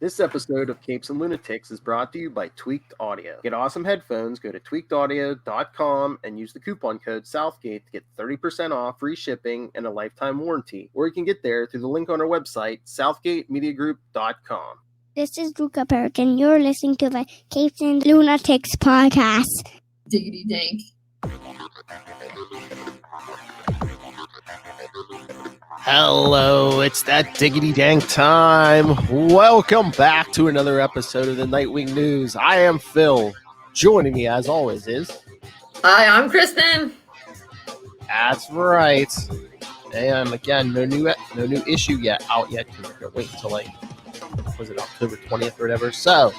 This episode of Capes and Lunatics is brought to you by Tweaked Audio. Get awesome headphones, go to tweakedaudio.com and use the coupon code Southgate to get 30% off, free shipping, and a lifetime warranty. Or you can get there through the link on our website, southgatemediagroup.com. This is Luca Perk, and you're listening to the Capes and Lunatics Podcast. Diggity dank. Hello, it's that diggity dank time. Welcome back to another episode of the Nightwing News. I am Phil. Joining me, as always, is... Hi, I'm Kristen. That's right. And again, no new issue yet out yet. Because we're gonna wait until was it October 20th or whatever? So,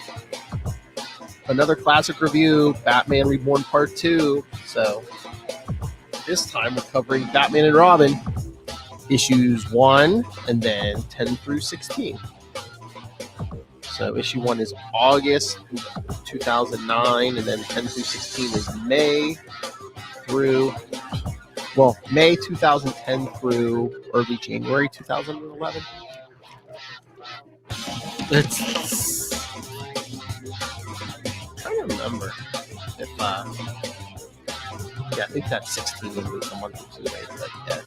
another classic review, Batman Reborn Part 2. So, this time we're covering Batman and Robin, issues 1 and then 10 through 16. So, issue 1 is August 2009, and then 10 through 16 is May 2010 through early January 2011. I don't remember if I think that 16 was a month or two later, but yeah.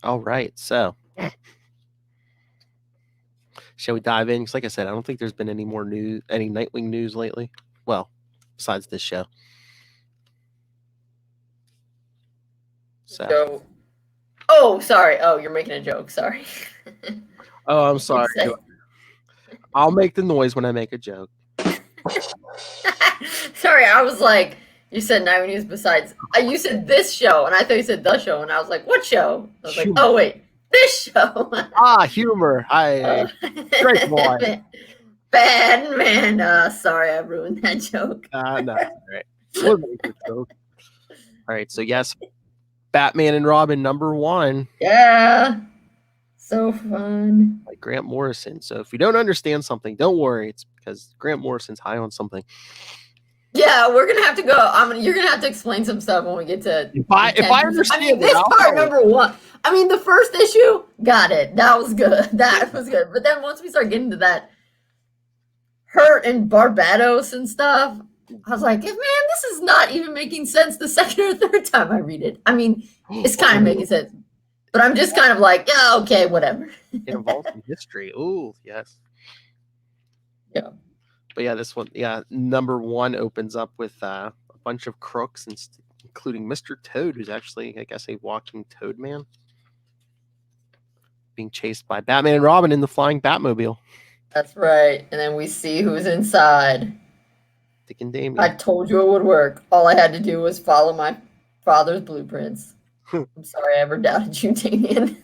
All right, so shall we dive in? Because like I said, I don't think there's been any Nightwing news lately. Well, besides this show. So. Oh, sorry. Oh, you're making a joke. Sorry. Oh, I'm sorry. I'll make the noise when I make a joke. Sorry, I was like, you said Nightwing News besides. You said this show, and I thought you said the show, and I was like, what show? I was like, oh, wait, this show. Humor. Great boy. Bad man. Sorry, I ruined that joke. No, all right. We'll make a joke. All right, so yes, Batman and Robin #1. Yeah. So fun. By Grant Morrison. So if you don't understand something, don't worry. It's because Grant Morrison's high on something. Yeah, we're gonna have to go. You're gonna have to explain some stuff when we get to. If I understand this part #1. I mean, the first issue, got it. That was good. That was good. But then once we start getting to that Hurt and Barbados and stuff, I was like, man, this is not even making sense the second or third time I read it. I mean, it's kind of making sense. But I'm just kind of like, yeah, okay, whatever. It involves some history. Ooh, yes. Yeah. But yeah, this one, #1 opens up with a bunch of crooks, including Mr. Toad, who's actually, I guess, a walking Toad man, being chased by Batman and Robin in the flying Batmobile. That's right. And then we see who's inside. Dick and Damien. I told you it would work. All I had to do was follow my father's blueprints. I'm sorry I ever doubted you, Damien.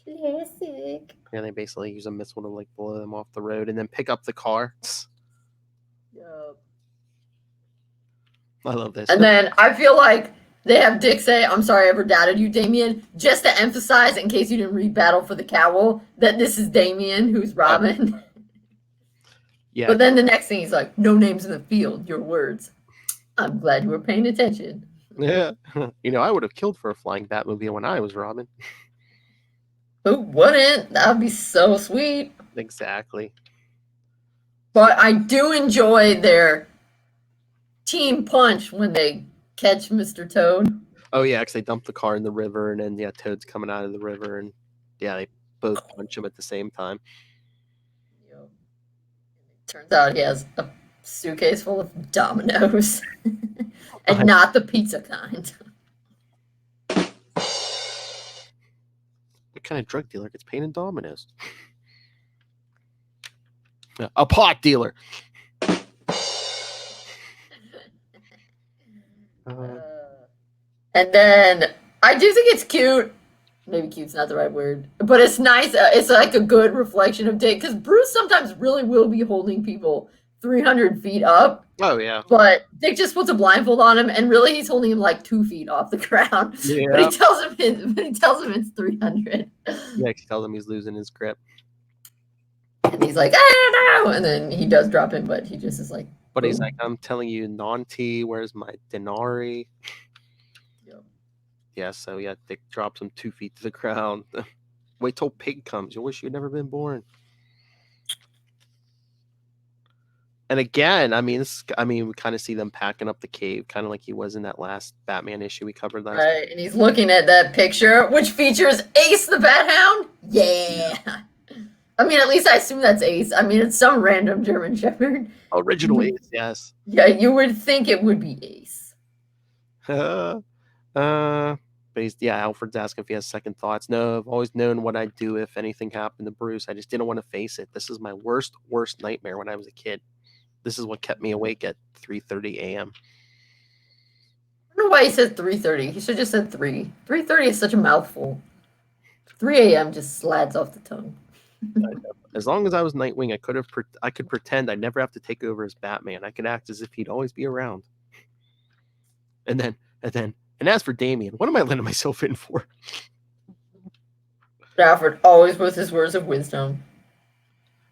Classic. Yeah, they basically use a missile to blow them off the road and then pick up the car. Yep. I love this. And then I feel like they have Dick say, I'm sorry I ever doubted you, Damien, just to emphasize, in case you didn't read Battle for the Cowl, that this is Damien, who's Robin. Yeah. But then the next thing he's like, no names in the field, your words. I'm glad you were paying attention. Yeah. I would have killed for a flying Batmobile when I was Robin. Who wouldn't? That would be so sweet. Exactly. But I do enjoy their team punch when they catch Mr. Toad. Oh, yeah, because they dump the car in the river, and then, Toad's coming out of the river, and, they both punch him at the same time. Yep. Turns out he has a suitcase full of Dominoes. And not the pizza kind. What kind of drug dealer gets paid in Dominoes? A pot dealer. And then I do think it's cute. Maybe cute's not the right word, but it's nice. It's like a good reflection of Dick, because Bruce sometimes really will be holding people 300 feet up. Oh, yeah. But Dick just puts a blindfold on him, and really he's holding him like 2 feet off the ground. Yeah. But he tells him it's 300. Yeah, he tells him he's losing his grip. And he's like, I don't know. And then he does drop him, but he just is like, But he's like, I'm telling you, Nanti, where's my denari? Yep. Yeah, so yeah, Dick drops him 2 feet to the ground. Wait till Pig comes. You wish you'd never been born. And again, I mean, we kind of see them packing up the cave, kind of like he was in that last Batman issue we covered last. Right, and he's looking at that picture, which features Ace the Bat Hound. Yeah. I mean, at least I assume that's Ace. I mean, it's some random German Shepherd. Original Ace, yes. Yeah, you would think it would be Ace. But Alfred's asking if he has second thoughts. No, I've always known what I'd do if anything happened to Bruce. I just didn't want to face it. This is my worst nightmare when I was a kid. This is what kept me awake at 3:30 a.m. I don't know why he said 3:30. He should have just said 3. 3:30 is such a mouthful. 3 a.m. just slides off the tongue. As long as I was Nightwing, I could pretend I'd never have to take over as Batman. I could act as if he'd always be around. And as for Damian, what am I letting myself in for? Alfred always with his words of wisdom.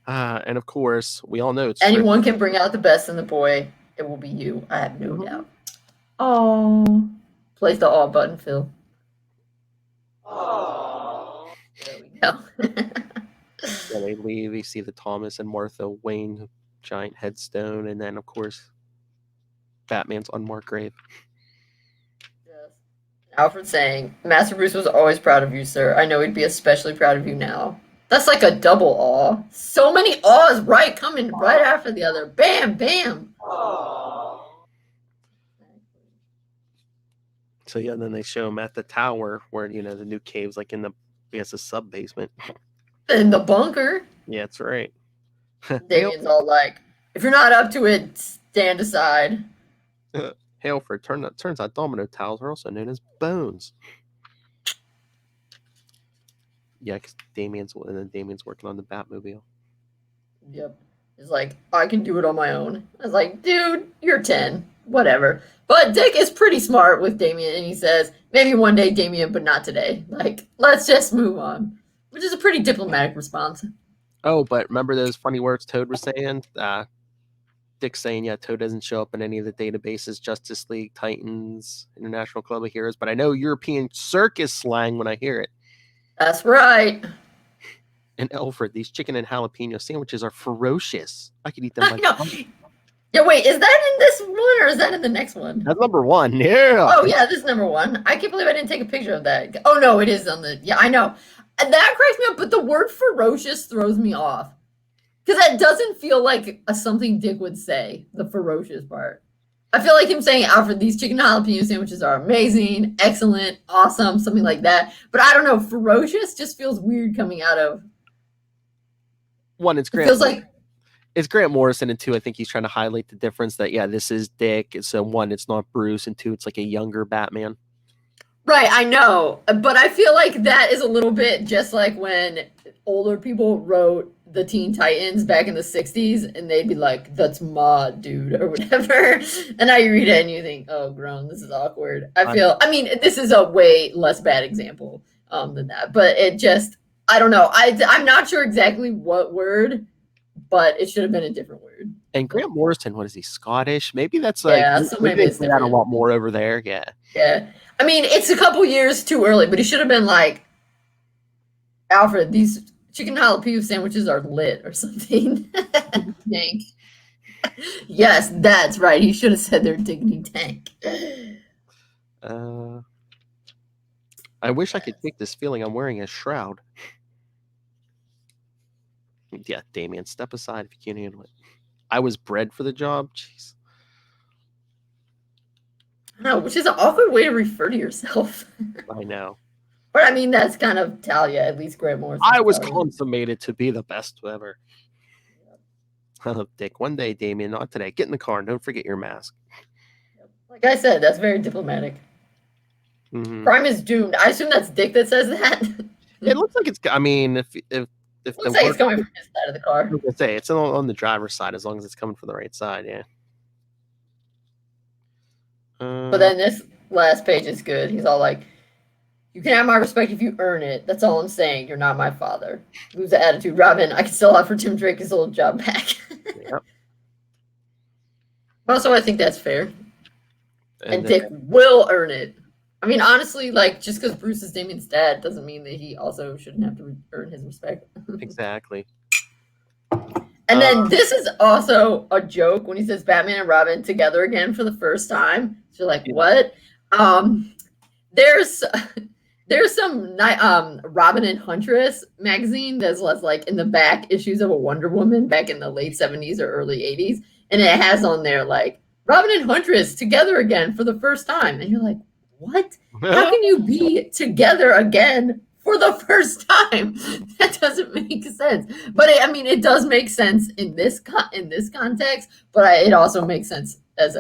And of course, we all know it's anyone can bring out the best in the boy. It will be you. I have no doubt. Oh, place the aw button, Phil. Oh, there we go. Yeah, they leave. You see the Thomas and Martha Wayne giant headstone, and then of course, Batman's unmarked grave. Yes. Alfred saying, "Master Bruce was always proud of you, sir. I know he'd be especially proud of you now." That's like a double awe. So many awes, right? Coming right after the other. Bam, bam. Aww. So yeah, then they show him at the tower where the new cave's like in the sub basement. In the bunker. Yeah, that's right. Damian's all like, "If you're not up to it, stand aside." Hey, Alfred, turns out domino tiles are also known as bones. Yeah, because Damian's working on the Batmobile. Yep. He's like, "I can do it on my own." I was like, "Dude, you're 10. Whatever." But Dick is pretty smart with Damian, and he says, "Maybe one day, Damian, but not today. Like, let's just move on." Which is a pretty diplomatic response. Oh, but remember those funny words Toad was saying? Dick's saying, yeah, Toad doesn't show up in any of the databases, Justice League, Titans, International Club of Heroes, but I know European circus slang when I hear it. That's right. And Alfred, these chicken and jalapeno sandwiches are ferocious. I could eat them. Yeah, wait, is that in this one or is that in the next one? That's number 1. Yeah. Oh, yeah, this is number 1. I can't believe I didn't take a picture of that. Oh, no, it is on the... Yeah, I know. That cracks me up, but the word ferocious throws me off. Because that doesn't feel like something Dick would say, the ferocious part. I feel like him saying, "Alfred, these chicken jalapeno sandwiches are amazing, excellent, awesome," something like that. But I don't know, ferocious just feels weird coming out of... One, it's Grant. It feels like... It's Grant Morrison, and 2, I think he's trying to highlight the difference that, yeah, this is Dick. So 1, it's not Bruce, and 2, it's like a younger Batman. Right, I know. But I feel like that is a little bit just like when older people wrote the Teen Titans back in the 60s, and they'd be like, "That's my dude," or whatever. And now you read it and you think, "Oh, grown, this is awkward." I mean, this is a way less bad example than that. But it just, I don't know. I'm not sure exactly what word, but it should have been a different word. And Grant Morrison, what is he, Scottish? Maybe that's like, yeah, so maybe it's that a lot more over there. Yeah. Yeah. I mean, it's a couple years too early, but he should have been like, "Alfred, these chicken jalapeno sandwiches are lit," or something. Tank. Yes, that's right. He should have said they're dignity tank. I wish I could take this feeling I'm wearing a shroud. Yeah, Damian, step aside if you can't handle it. I was bred for the job. Jeez. No, which is an awkward way to refer to yourself. I know. But I mean, that's kind of Talia, at least Grant Morrison. I was consummated to be the best ever. Oh, Dick, one day, Damian, not today. Get in the car and don't forget your mask. Like I said, that's very diplomatic. Mm-hmm. Crime is doomed. I assume that's Dick that says that. It looks like it's, I mean, if looks like it's coming from his side of the car. I was gonna say, it's on the driver's side as long as it's coming from the right side, yeah. But then this last page is good. He's all like, "You can have my respect if you earn it. That's all I'm saying. You're not my father." Lose the attitude, Robin. I can still offer Tim Drake his old job back. Yep. Also, I think that's fair. And Dick will earn it. I mean, honestly, like, just because Bruce is Damien's dad doesn't mean that he also shouldn't have to earn his respect. Exactly. And then this is also a joke when he says Batman and Robin together again for the first time. So you're like, what? There's some Robin and Huntress magazine that's like in the back issues of a Wonder Woman back in the late 70s or early 80s. And it has on there like Robin and Huntress together again for the first time. And you're like, what? How can you be together again for the first time? That doesn't make sense. But it does make sense in this context. But it also makes sense as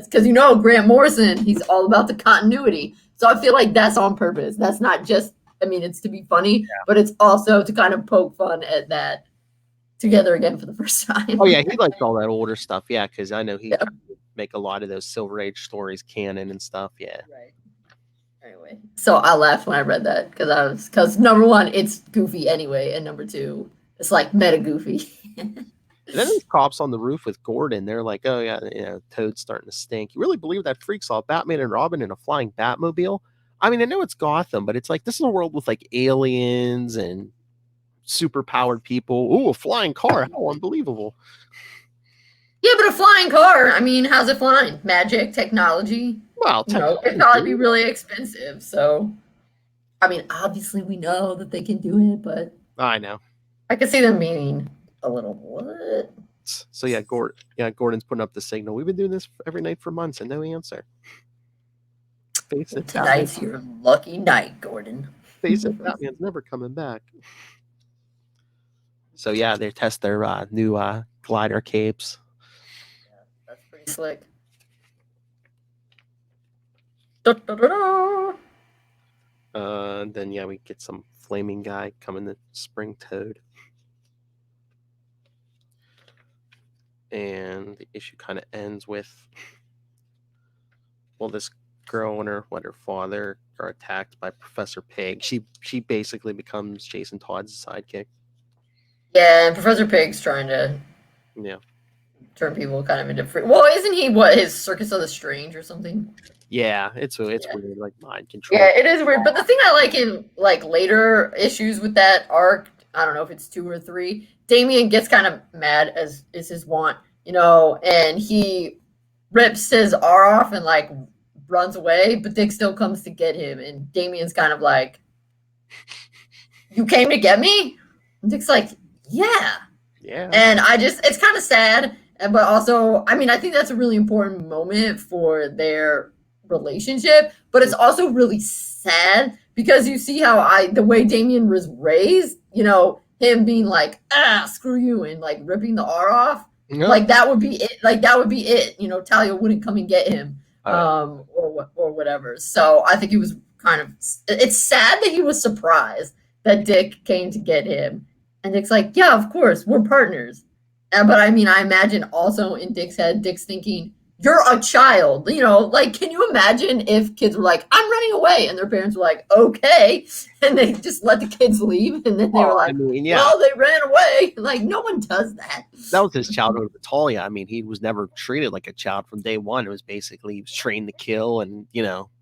because Grant Morrison, he's all about the continuity. So I feel like that's on purpose. That's not just. It's to be funny, but it's also to kind of poke fun at that together again for the first time. Oh yeah, he liked all that older stuff. Yeah, because I know he make a lot of those Silver Age stories canon and stuff. Yeah. Right. Anyway, so I laughed when I read that because number one, it's goofy anyway, and number two, it's like meta goofy. And then these cops on the roof with Gordon, they're like, "Oh yeah, Toad's starting to stink." You really believe that freak saw Batman and Robin in a flying Batmobile? I mean, I know it's Gotham, but it's like this is a world with like aliens and super powered people. Ooh, a flying car! How unbelievable! Yeah, but a flying car. How's it flying? Magic, technology. Well, it'd probably be really expensive. So, obviously we know that they can do it, but I know. I can see them meaning a little what. So Gordon's putting up the signal. We've been doing this every night for months and no answer. Face it, tonight's your lucky night, Gordon. Face it, Batman's never coming back. So yeah, they test their new glider capes. Yeah, that's pretty slick. Da-da-da-da. Then we get some flaming guy coming to spring Toad. And the issue kind of ends with this girl and her father are attacked by Professor Pig. She basically becomes Jason Todd's sidekick. Yeah, and Professor Pig's trying to turn people kind of into free. Well, isn't he his Circus of the Strange or something? Yeah, it's weird, like mind control. Yeah, it is weird. But the thing I like in like later issues with that arc, I don't know if it's 2 or 3, Damian gets kind of mad as is his wont, and he rips his R off and like runs away, but Dick still comes to get him, and Damian's kind of like, "You came to get me?" And Dick's like, "Yeah." And it's kind of sad, but also, I think that's a really important moment for their relationship, but it's also really sad because you see how the way Damian was raised, him being like, screw you, and like ripping the R off, like that would be it. Talia wouldn't come and get him, or whatever. So I think he was it's sad that he was surprised that Dick came to get him, and Dick's like, yeah, of course, we're partners. But I imagine also in Dick's head, Dick's thinking, you're a child, like, can you imagine if kids were like, I'm running away, and their parents were like, okay, and they just let the kids leave, and then they were like, well, they ran away. Like, no one does that. That was his childhood with Talia. He was never treated like a child from day one. It was basically he was trained to kill, and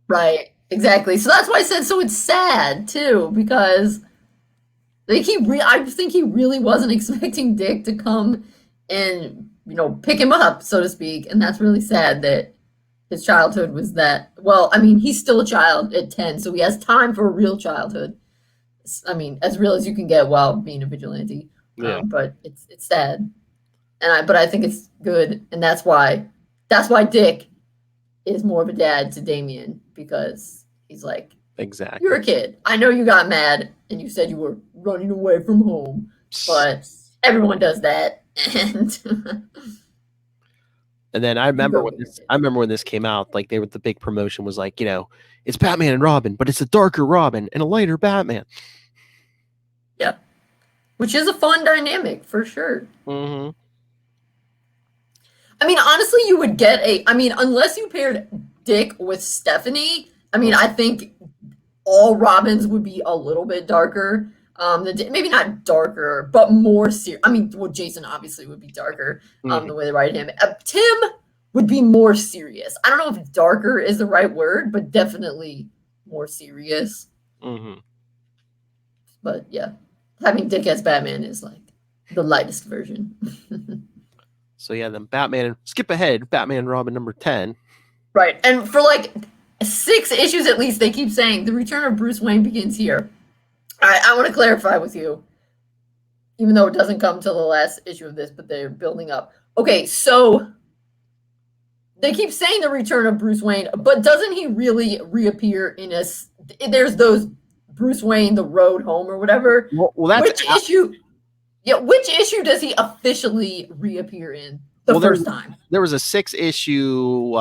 Right, exactly. So that's why I said, so it's sad too, because like I think he really wasn't expecting Dick to come and pick him up, so to speak, and that's really sad that his childhood was that. Well, he's still a child at 10, so he has time for a real childhood. As real as you can get while being a vigilante. Yeah. But it's sad, but I think it's good, and that's why Dick is more of a dad to Damian, because he's like, exactly, you're a kid. I know you got mad and you said you were running away from home, but everyone does that. And then I remember when this came out, like the big promotion was like, it's Batman and Robin, but it's a darker Robin and a lighter Batman. Yeah, which is a fun dynamic for sure. Mm-hmm. Honestly, you would get unless you paired Dick with Stephanie. I think all Robins would be a little bit darker. Maybe not darker, but more serious. Jason obviously would be darker. The way they write him. Tim would be more serious. I don't know if darker is the right word, but definitely more serious. Mm-hmm. But yeah, having Dick as Batman is like the lightest version. So yeah, then Batman, skip ahead, Batman and Robin number 10. Right. And for like 6 issues at least, they keep saying the return of Bruce Wayne begins here. I want to clarify with you, even though it doesn't come till the last issue of this, but they're building up. Okay, so they keep saying the return of Bruce Wayne, but doesn't he really reappear in there's those Bruce Wayne, the road home or whatever? Well, that's which issue? Yeah, which issue does he officially reappear in the first time? There was a 6-issue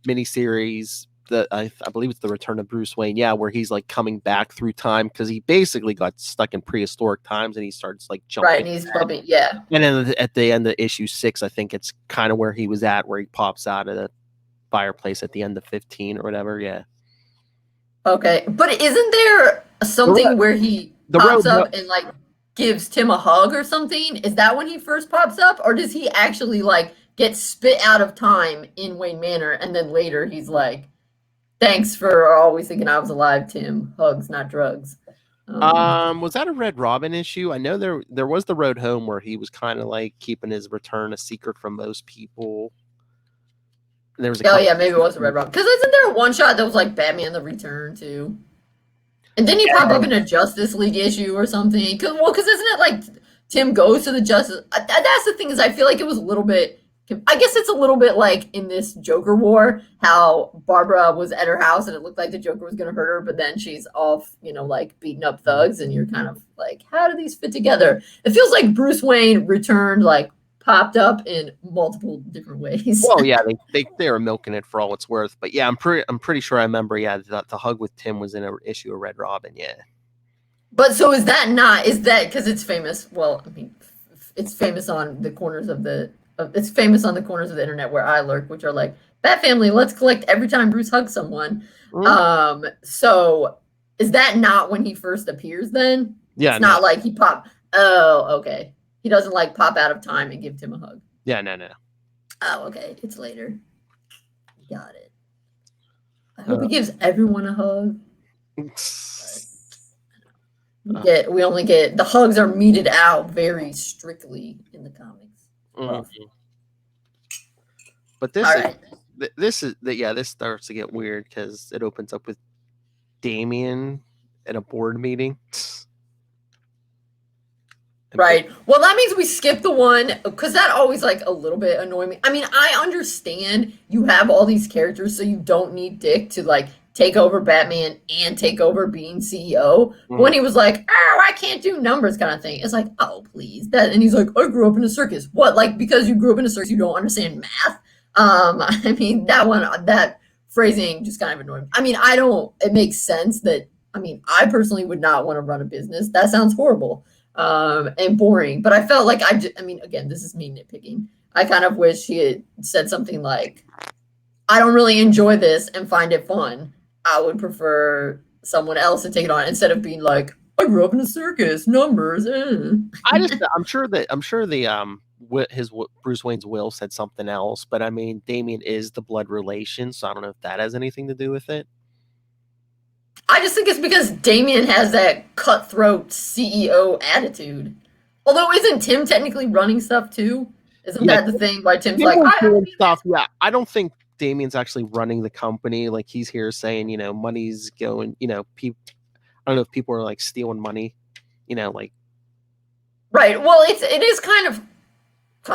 miniseries that I believe it's the Return of Bruce Wayne. Yeah, where he's like coming back through time because he basically got stuck in prehistoric times and he starts like jumping. Right, and he's bumping, yeah. And then at the end of issue 6, I think it's kind of where he was at, where he pops out of the fireplace at the end of 15 or whatever. Yeah. Okay, but isn't there something where he pops up and like gives Tim a hug or something? Is that when he first pops up, or does he actually like get spit out of time in Wayne Manor and then later he's like, "Thanks for always thinking I was alive, Tim. Hugs, not drugs." Was that a Red Robin issue? I know there was the Road Home where he was kind of like keeping his return a secret from most people. There was yeah, maybe it was a Red Robin. Because isn't there a one shot that was like Batman the Return too? And then he pop up in a Justice League issue or something. Because isn't it like Tim goes to the Justice? That's the thing, is I feel like it was a little bit. I guess it's a little bit like in this Joker war, how Barbara was at her house and it looked like the Joker was going to hurt her, but then she's off, like beating up thugs, and you're kind of like, how do these fit together? It feels like Bruce Wayne returned, like popped up in multiple different ways. Well, yeah, they were milking it for all it's worth, but yeah, I'm pretty sure I remember. Yeah, the hug with Tim was in an issue of Red Robin. Yeah, but so is that because it's famous? Well, I mean, it's famous on the corners of the. It's famous on the corners of the internet where I lurk, which are like, Bat Family, let's collect every time Bruce hugs someone. So is that not when he first appears then? Yeah. It's not like he popped. Oh, okay. He doesn't like pop out of time and give Tim a hug. Yeah, no. Oh, okay. It's later. Got it. I hope he gives everyone a hug. We only get, the hugs are meted out very strictly in the comics. Mm-hmm. But this starts to get weird because it opens up with Damian at a board meeting. Right. Well, that means we skip the one, because that always like a little bit annoyed me. I mean, I understand you have all these characters, so you don't need Dick to like take over Batman and take over being CEO. Mm. When he was like, "Oh, I can't do numbers," kind of thing. It's like, oh, please. And he's like, "I grew up in a circus." What? Like, because you grew up in a circus, you don't understand math? I mean, that phrasing just kind of annoyed me. I mean, it makes sense that, I personally would not want to run a business. That sounds horrible. And boring, but I felt like again, this is me nitpicking. I kind of wish he had said something like, "I don't really enjoy this and find it fun. I would prefer someone else to take it on," instead of being like, "I grew up in a circus, numbers." I'm sure his Bruce Wayne's will said something else, but Damian is the blood relation, so I don't know if that has anything to do with it. I just think it's because Damian has that cutthroat CEO attitude. Although, isn't Tim technically running stuff too? Isn't that the thing why Tim's like, doing stuff? Yeah, I don't think Damian's actually running the company. Like, he's here saying, money's going, I don't know if people are like stealing money, like. Right. Well, it is kind of.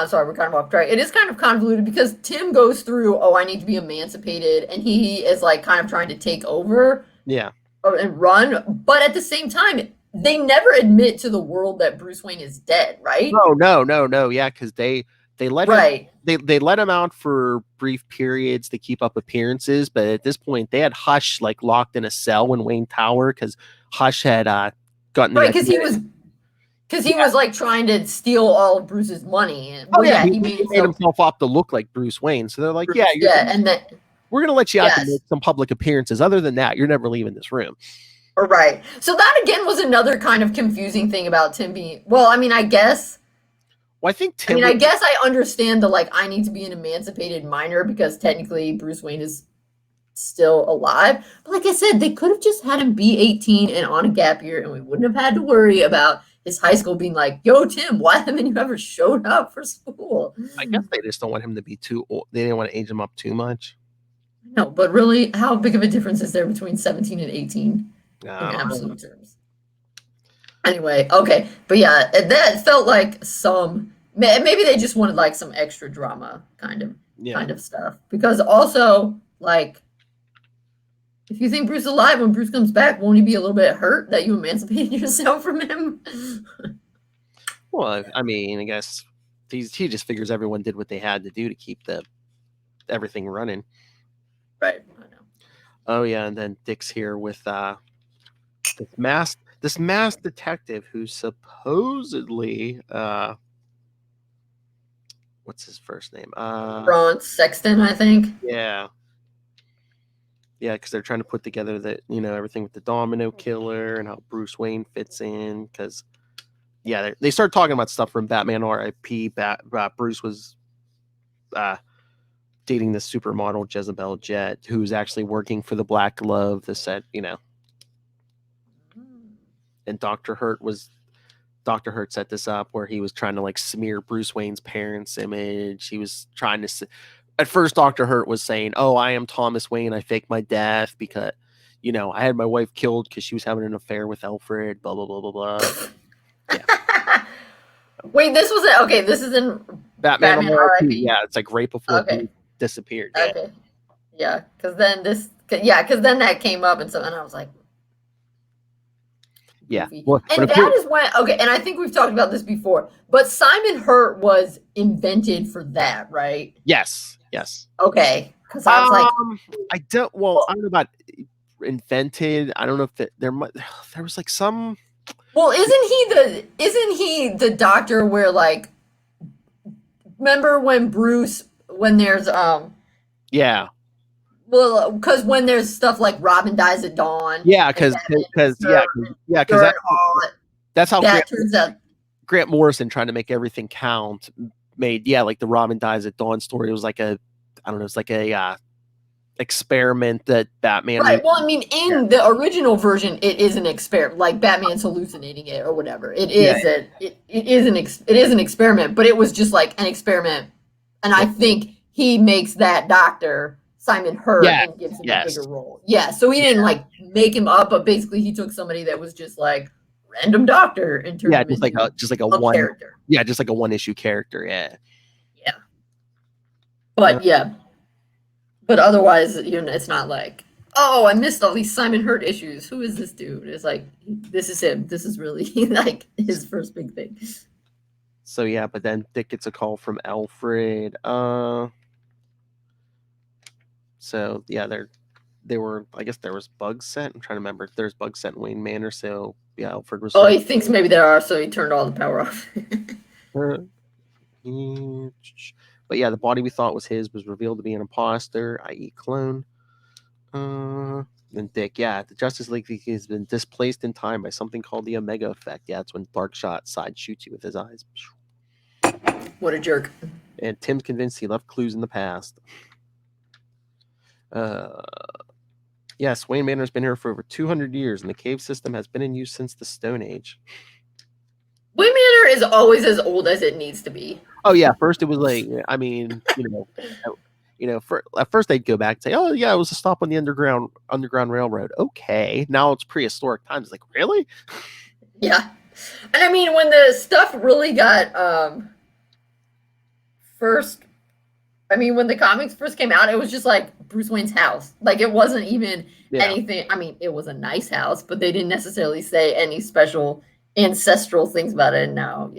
Sorry, we're kind of off track. It is kind of convoluted because Tim goes through, I need to be emancipated, and he is like kind of trying to take over. Yeah. And run, but at the same time, they never admit to the world that Bruce Wayne is dead, right? No. Yeah, because they let him, they let him out for brief periods to keep up appearances, but at this point, they had Hush like locked in a cell in Wayne Tower because Hush had gotten because he was like trying to steal all of Bruce's money. He made himself up to look like Bruce Wayne. So they're like, we're going to let you out to make some public appearances. Other than that, you're never leaving this room. Right. So that, again, was another kind of confusing thing about Tim being... Well, I guess... Well, I think Tim. I mean, I guess I understand the like I need to be an emancipated minor because technically Bruce Wayne is still alive. But like I said, they could have just had him be 18 and on a gap year, and we wouldn't have had to worry about his high school being like, "Yo, Tim, why haven't you ever showed up for school?" I guess they just don't want him to be too old. They didn't want to age him up too much. No, but really, how big of a difference is there between 17 and 18 in I don't know. absolute terms? Anyway, okay, but yeah, that felt like maybe they just wanted like some extra drama kind of stuff, because also like if you think Bruce is alive when Bruce comes back, won't he be a little bit hurt that you emancipated yourself from him? Well, I mean, I guess he just figures everyone did what they had to do to keep everything running. Right. I know. Oh yeah, and then Dick's here with this masked detective who's supposedly what's his first name? Ron Sexton, I think. Yeah. Yeah, because they're trying to put together everything with the Domino Killer and how Bruce Wayne fits in. Because they start talking about stuff from Batman R.I.P. Bruce was dating the supermodel Jezebel Jet, who's actually working for the Black Glove. The set, and Dr. Hurt set this up where he was trying to like smear Bruce Wayne's parents' image. He was trying to. At first, Dr. Hurt was saying, "Oh, I am Thomas Wayne. I faked my death because, I had my wife killed because she was having an affair with Alfred." Blah blah blah blah blah. Yeah. Wait, this was it. Okay, this is in Batman R.I.P. Yeah, it's like right before he disappeared. Yeah. Okay. Yeah, because then that came up, and I was like, yeah. Well, and that is when and I think we've talked about this before, but Simon Hurt was invented for that, right? Yes. Okay, because I was like, I don't know about invented. I don't know if there was like some. Well, isn't he the doctor where like, remember when there's yeah. Well, because when there's stuff like Robin Dies at Dawn. Yeah, because that's how turns out. Grant Morrison trying to make everything count made like the Robin Dies at Dawn story. It was like it's like a experiment that Batman. Right. Well, I mean, in the original version, it is an experiment. Like Batman's hallucinating it or whatever. It is it is an experiment, but it was just like an experiment, and I think he makes that doctor Simon Hurt and gives him a bigger role. Yeah, so he didn't like make him up, but basically he took somebody that was just like random doctor and turned him into just like a one character. Yeah, just like a one issue character. Yeah. But otherwise, it's not like, oh, I missed all these Simon Hurt issues. Who is this dude? It's like, this is him. This is really like his first big thing. So yeah, but then Dick gets a call from Alfred. So yeah, they were. I guess there was bugs sent. I'm trying to remember. There's bugs sent in Wayne Manor. So yeah, Alfred was. Oh, he thinks maybe there are. So he turned all the power off. But yeah, the body we thought was his was revealed to be an imposter, i.e., clone. Then Dick, the Justice League has been displaced in time by something called the Omega Effect. Yeah, it's when Darkshot side shoots you with his eyes. What a jerk! And Tim's convinced he left clues in the past. Yes, Wayne Manor's been here for over 200 years, and the cave system has been in use since the Stone Age. Wayne Manor is always as old as it needs to be. Oh yeah, first it was like, I mean, at first they'd go back and say, oh yeah, it was a stop on the underground railroad. Okay, now it's prehistoric times. It's like, really? Yeah, and I mean, when the stuff really got when the comics first came out, it was just like Bruce Wayne's house. Like it wasn't even anything. I mean, it was a nice house, but they didn't necessarily say any special ancestral things about it. And now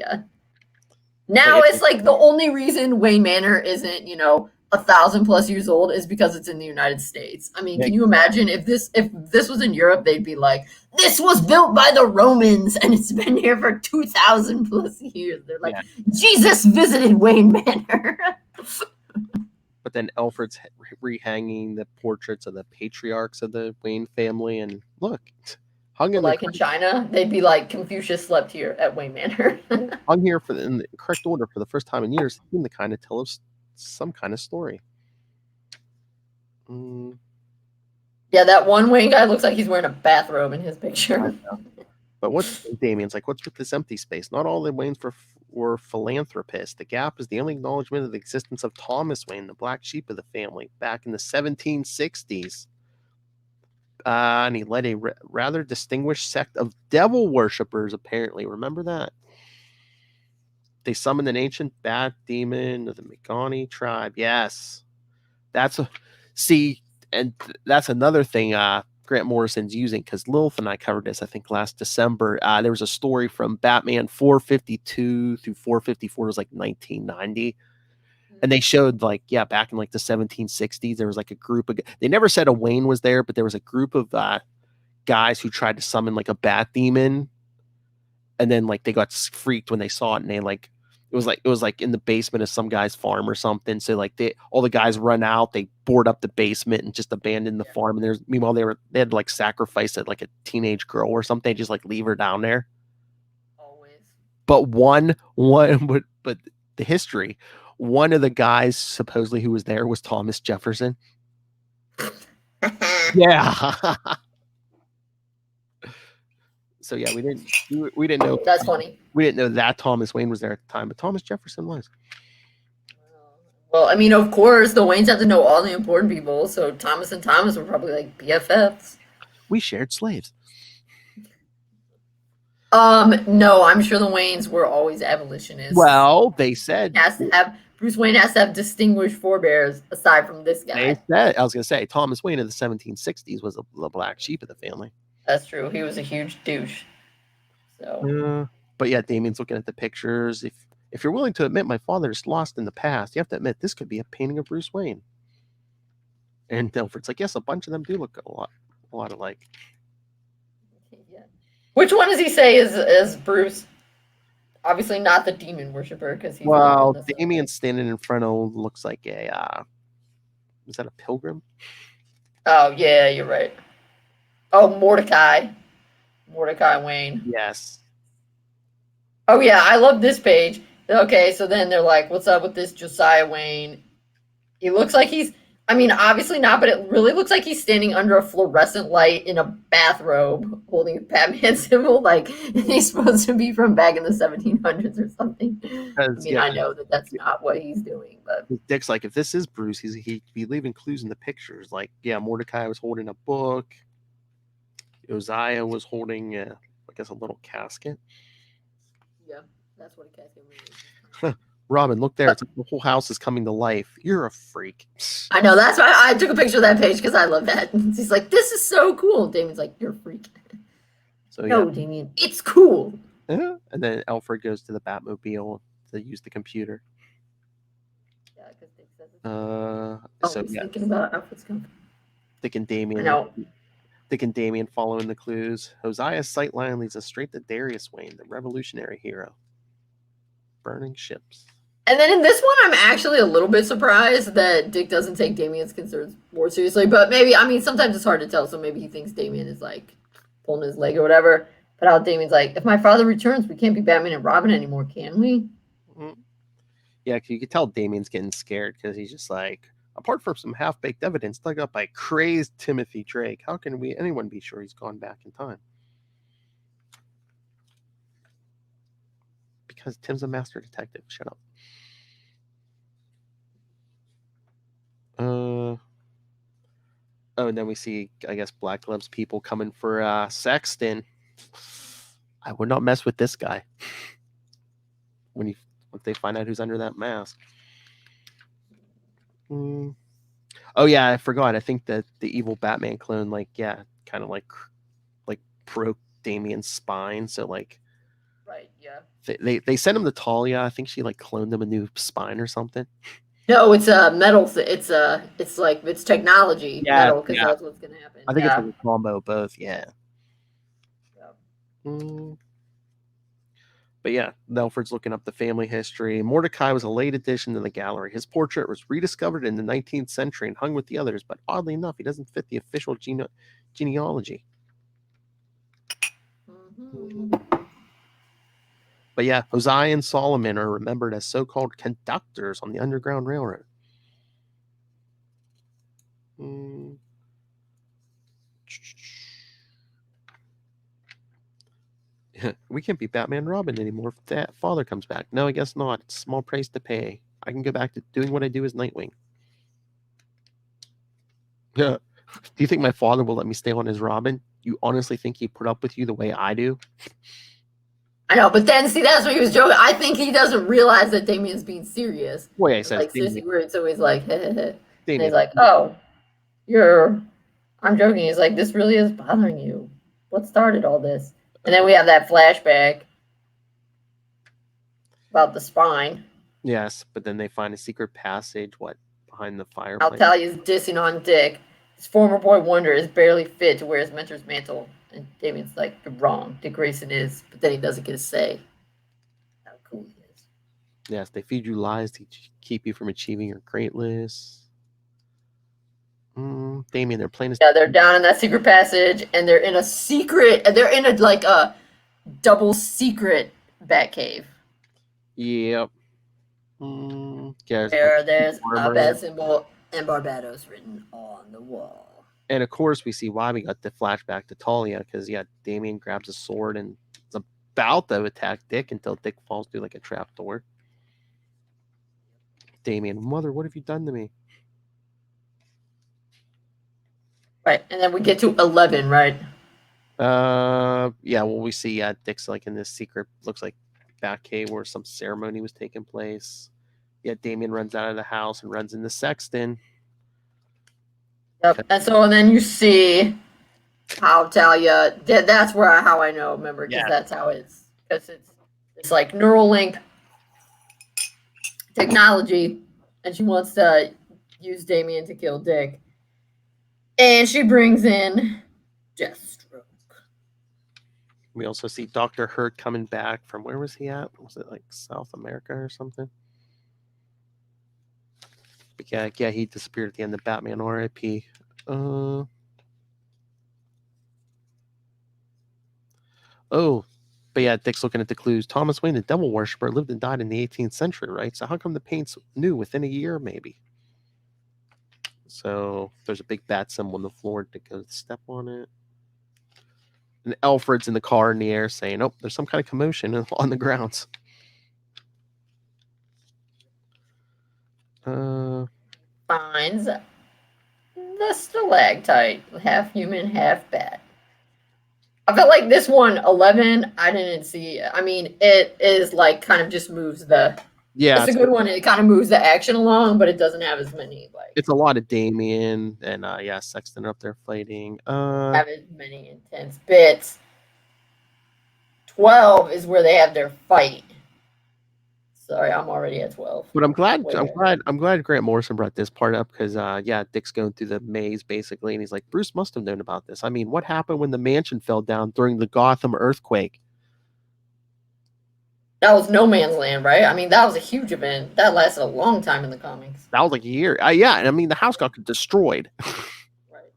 it's like the only reason Wayne Manor isn't 1,000+ years old is because it's in the United States. I mean, can you imagine if this was in Europe, they'd be like, this was built by the Romans and it's been here for 2,000+ years. They're like, Jesus visited Wayne Manor. But then Alfred's rehanging the portraits of the patriarchs of the Wayne family, and look, Hung in Like in China, they'd be like, Confucius slept here at Wayne Manor. hung here in the correct order for the first time in years, seemed to kind of tell us some kind of story. Yeah, that one Wayne guy looks like he's wearing a bathrobe in his picture. But Damien's like, what's with this empty space? Not all the Waynes were philanthropists. The Gap is the only acknowledgement of the existence of Thomas Wayne, the black sheep of the family, back in the 1760s. And he led a rather distinguished sect of devil worshippers, apparently. Remember that? They summoned an ancient bat demon of the Megani tribe. Yes. That's another thing Grant Morrison's using, because Lilith and I covered this, I think, last December. There was a story from Batman 452 through 454, it was like 1990. And they showed, like, back in like the 1760s, there was like a group of, they never said a Wayne was there, but there was a group of guys who tried to summon like a bat demon. And then like they got freaked when they saw it, and they like, it was like in the basement of some guy's farm or something. So like all the guys run out, they board up the basement and just abandon the farm. And meanwhile they had like sacrificed it like a teenage girl or something, they just like leave her down there. Always. But but the history, one of the guys supposedly who was there was Thomas Jefferson. Yeah. So yeah, we didn't know. That's funny. We didn't know that Thomas Wayne was there at the time, but Thomas Jefferson was. Well, I mean, of course, the Waynes have to know all the important people, so Thomas and Thomas were probably like BFFs. We shared slaves. No, I'm sure the Waynes were always abolitionists. Well, they said Bruce Wayne has to have distinguished forebears aside from this guy. I was gonna say Thomas Wayne in the 1760s was the black sheep of the family. That's true. He was a huge douche. So, but yeah, Damien's looking at the pictures. If you're willing to admit my father is lost in the past, you have to admit this could be a painting of Bruce Wayne. And Delford's like, yes, a bunch of them do look a lot alike. Yeah. Which one does he say is Bruce? Obviously not the demon worshiper, because he's Damien's standing in front of looks like a is that a pilgrim? Oh yeah, you're right. Oh, Mordecai Wayne. Yes. Oh yeah, I love this page. Okay, so then they're like, what's up with this Josiah Wayne? He looks like obviously not, but it really looks like he's standing under a fluorescent light in a bathrobe holding a Batman symbol. Like he's supposed to be from back in the 1700s or something. I know that's not what he's doing, but Dick's like, if this is Bruce, he'd be leaving clues in the pictures. Like, Mordecai was holding a book. Josiah was holding, I guess, a little casket. Yeah, that's what a casket means. Robin, look there. It's like the whole house is coming to life. You're a freak. I know. That's why I took a picture of that page, because I love that. He's like, this is so cool. Damien's like, you're a freak. So no, Damien, it's cool. And then Alfred goes to the Batmobile to use the computer. Yeah, because Dick says it's thinking about Alfred's company. Dick and Damien. I know. Dick and Damien following the clues. Hoseia's sightline leads us straight to Darius Wayne, the revolutionary hero. Burning ships. And then in this one, I'm actually a little bit surprised that Dick doesn't take Damien's concerns more seriously. But maybe, sometimes it's hard to tell, so maybe he thinks Damien is like pulling his leg or whatever. But how Damien's like, if my father returns, we can't be Batman and Robin anymore, can we? Mm-hmm. Yeah, you can tell Damien's getting scared, because he's just like, apart from some half-baked evidence dug up by crazed Timothy Drake, how can anyone be sure he's gone back in time? Because Tim's a master detective. Shut up. And then we see, I guess, Black Gloves people coming for Sexton. I would not mess with this guy. When they find out who's under that mask. Oh yeah, I forgot. I think that the evil Batman clone, kind of like broke Damien's spine. So like, right, yeah. They sent him to Talia. I think she cloned him a new spine or something. No, it's a metal. It's technology. Yeah, metal, because that's what's gonna happen. I think it's a combo of both. Yeah. But yeah, Nelford's looking up the family history. Mordecai was a late addition to the gallery. His portrait was rediscovered in the 19th century and hung with the others, but oddly enough, he doesn't fit the official genealogy. But yeah, Hosea and Solomon are remembered as so-called conductors on the Underground Railroad. We can't be Batman and Robin anymore if that father comes back. No, I guess not. It's a small price to pay. I can go back to doing what I do as Nightwing. Yeah. Do you think my father will let me stay on as Robin? You honestly think he'd put up with you the way I do? I know, but then see, that's what he was joking. I think he doesn't realize that Damien's being serious. Well, yeah, he says, Like sissy words, so he's like, and Damien. he's like, oh, I'm joking. He's like, this really is bothering you. What started all this? And then we have that flashback about the spine. Yes, but then they find a secret passage, behind the fireplace? Altalia's dissing on Dick. His former boy Wonder is barely fit to wear his mentor's mantle. And Damien's like, you're wrong. Dick Grayson is, but then he doesn't get a say. How cool he is. Yes, they feed you lies to keep you from achieving your greatness. Damien, they're playing. Yeah, they're down in that secret passage, and they're in a double secret Batcave. Yep. There's a bat symbol and Barbados written on the wall. And of course, we see why we got the flashback to Talia, because Damien grabs a sword and is about to attack Dick until Dick falls through like a trap door. Damien, mother, what have you done to me? Right, and then we get to 11, right? Yeah, well, we see Dick's like in this secret, looks like Batcave where some ceremony was taking place. Yeah, Damien runs out of the house and runs into Sexton. Yep, and then you see how Talia, that's how I know, remember, because that's how it's like Neuralink technology, and she wants to use Damien to kill Dick. And she brings in Deathstroke. We also see Dr. Hurt coming back from, where was he at? Was it like South America or something? But yeah, he disappeared at the end of Batman R.I.P. Oh, but yeah, Dick's looking at the clues. Thomas Wayne, the devil worshiper, lived and died in the 18th century, right? So how come the paint's new within a year, maybe? So there's a big bat symbol on the floor. Dick goes to step on it. And Alfred's in the car in the air saying, oh, there's some kind of commotion on the grounds. Finds the stalactite, half human, half bat. I felt like this one, 11, I didn't see. I mean, it is like kind of just moves the. Yeah, it's a good one. It kind of moves the action along, but it doesn't have as many like. It's a lot of Damien and Sexton up there fighting. Have as many intense bits. 12 is where they have their fight. Sorry, I'm already at 12. But I'm glad Grant Morrison brought this part up because Dick's going through the maze basically, and he's like, Bruce must have known about this. I mean, what happened when the mansion fell down during the Gotham earthquake? That was no man's land, right? I mean, that was a huge event. That lasted a long time in the comics. That was like a year. Yeah, and I mean, the house got destroyed. Right.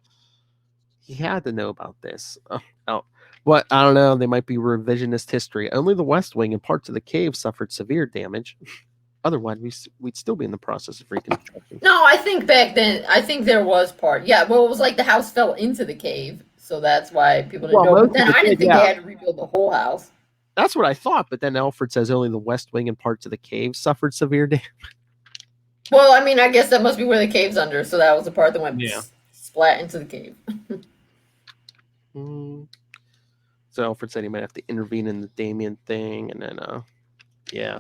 He had to know about this. But I don't know. They might be revisionist history. Only the West Wing and parts of the cave suffered severe damage. Otherwise, we'd still be in the process of reconstruction. No, I think back then, there was part. Yeah, well, it was like the house fell into the cave, so that's why people didn't know. But then I didn't think they had to rebuild the whole house. That's what I thought, but then Alfred says only the West Wing and parts of the cave suffered severe damage. Well, I mean, I guess that must be where the cave's under, so that was the part that went splat into the cave. So Alfred said he might have to intervene in the Damien thing, and then, yeah.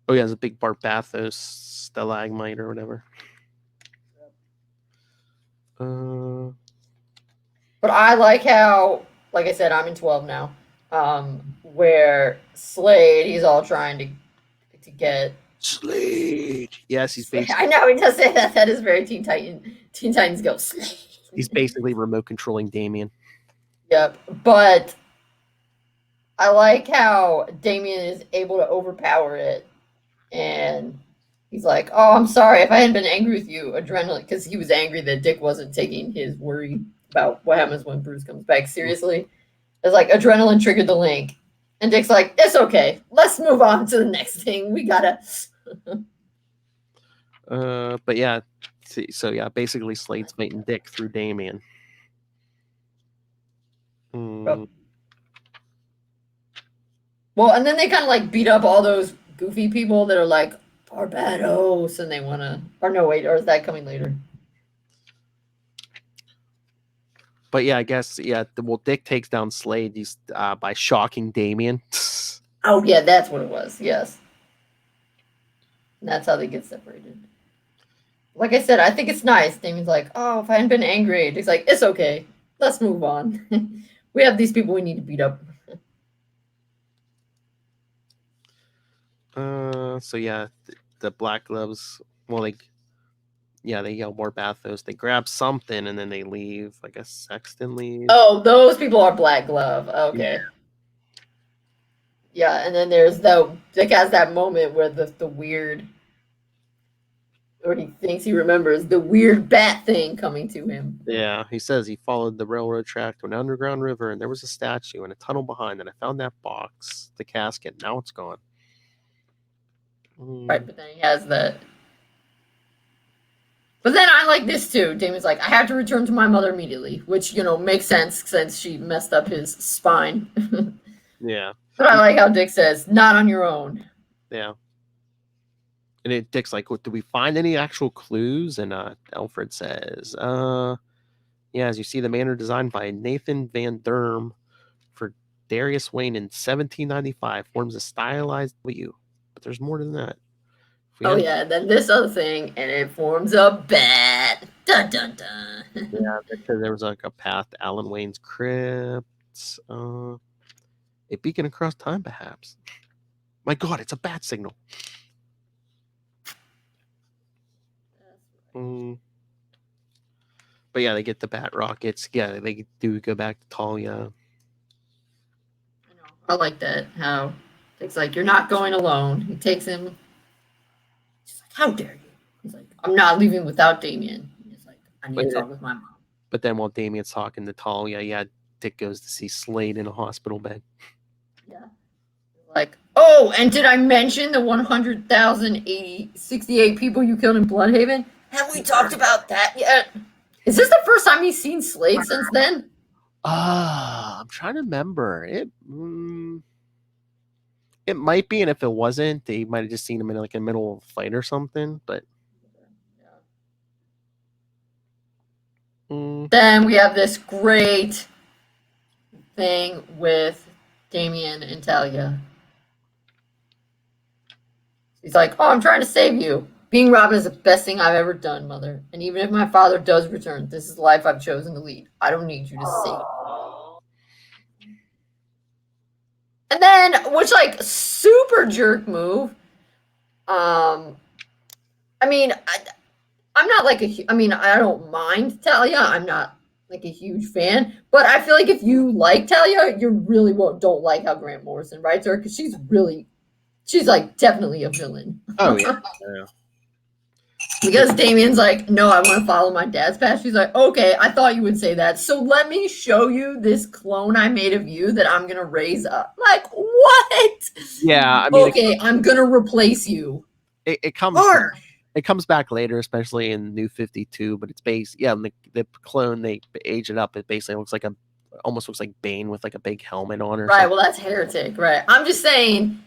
Oh, yeah, there's a big Barbathos stalagmite or whatever. But I like how, like I said, I'm in 12 now, where Slade, he's all trying to get... Slade! Yes, he's basically... I know, he does say that. That is very Teen Titans go, Slade. He's basically remote controlling Damien. Yep, but I like how Damien is able to overpower it, and he's like, oh, I'm sorry, if I hadn't been angry with you, adrenaline, because he was angry that Dick wasn't taking his worry about what happens when Bruce comes back seriously, It's like adrenaline triggered the link. And Dick's like, it's okay. Let's move on to the next thing. We gotta. But yeah, so yeah, basically Slade's fighting Dick through Damien. Well, and then they kind of like beat up all those goofy people that are like Barbados, and they want to. Or no, wait, or is that coming later? But yeah, I guess Dick takes down Slade by shocking Damien. Oh yeah, that's what it was. Yes, and that's how they get separated. Like I said, I think it's nice. Damien's like, oh, if I hadn't been angry, Dick's like, it's okay. Let's move on. We have these people we need to beat up. So yeah, the Black Gloves. Well, they yell more bathos. They grab something and then they leave. I guess Sexton leaves. Oh, those people are Black Glove. Okay. Yeah, and then there's Dick has that moment where the weird, or he thinks he remembers the weird bat thing coming to him. Yeah, he says he followed the railroad track to an underground river, and there was a statue and a tunnel behind, and I found that box, the casket. Now it's gone. Right, but then he has that. But then I like this too. Damien's like, I have to return to my mother immediately, which, makes sense since she messed up his spine. Yeah. But I like how Dick says, not on your own. Yeah. And Dick's like, do we find any actual clues? And Alfred says, yeah, as you see, the manor designed by Nathan Van Derm for Darius Wayne in 1795 forms a stylized W. But there's more than that. Yeah, and then this other thing, and it forms a bat. Dun, dun, dun. Yeah, because there was like a path to Alan Wayne's crypt. A beacon across time, perhaps. My God, it's a bat signal. But yeah, they get the bat rockets. Yeah, they do go back to Talia. I like that. How Dick's like, you're not going alone. He takes him. She's like, how dare you? He's like, I'm not leaving without Damien. He's like, I need to talk with my mom. But then while Damien's talking to Talia, Dick goes to see Slade in a hospital bed. Yeah. Like, oh, and did I mention the 100,068 people you killed in Bloodhaven? Have we talked about that yet? Is this the first time he's seen Slade since then? I'm trying to remember. It might be, and if it wasn't, they might have just seen him in like a middle of a fight or something. But then we have this great thing with Damien and Talia. He's like, oh, I'm trying to save you. Being Robin is the best thing I've ever done, Mother. And even if my father does return, this is the life I've chosen to lead. I don't need you to save me. And then, which, like, super jerk move. I'm not like I don't mind Talia. I'm not like a huge fan. But I feel like if you like Talia, you really don't like how Grant Morrison writes her, because she's like definitely a villain. Oh, yeah. Because Damien's like, no, I want to follow my dad's path. She's like, okay, I thought you would say that. So let me show you this clone I made of you that I'm going to raise up. Like, what? Yeah. Okay, I'm going to replace you. It comes back later, especially in New 52, but it's based, the clone, they age it up. It basically almost looks like Bane with like a big helmet on her. Right, well, that's Heretic, right? I'm just saying,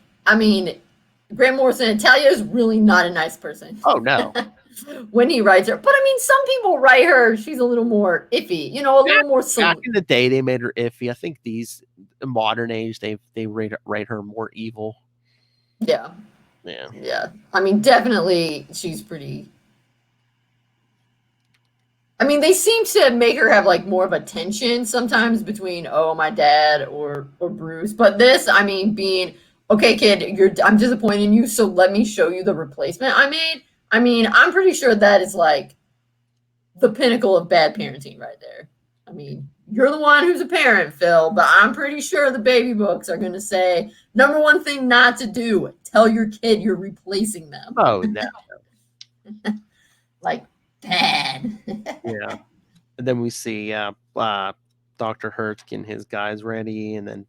Grant Morrison, Talia is really not a nice person. Oh, no. When he writes her. But some people write her, she's a little more iffy, a little more back in the day they made her iffy. I think these modern age they write her more evil. Yeah. Yeah. Definitely she's pretty. They seem to make her have like more of a tension sometimes between my dad or Bruce. But this, being okay, kid, I'm disappointed in you, so let me show you the replacement I made. I'm pretty sure that is like the pinnacle of bad parenting right there. You're the one who's a parent, Phil, but I'm pretty sure the baby books are going to say, number one thing not to do, tell your kid you're replacing them. Oh, no. Like, bad. Yeah. And then we see Dr. Hurt's getting his guys ready, and then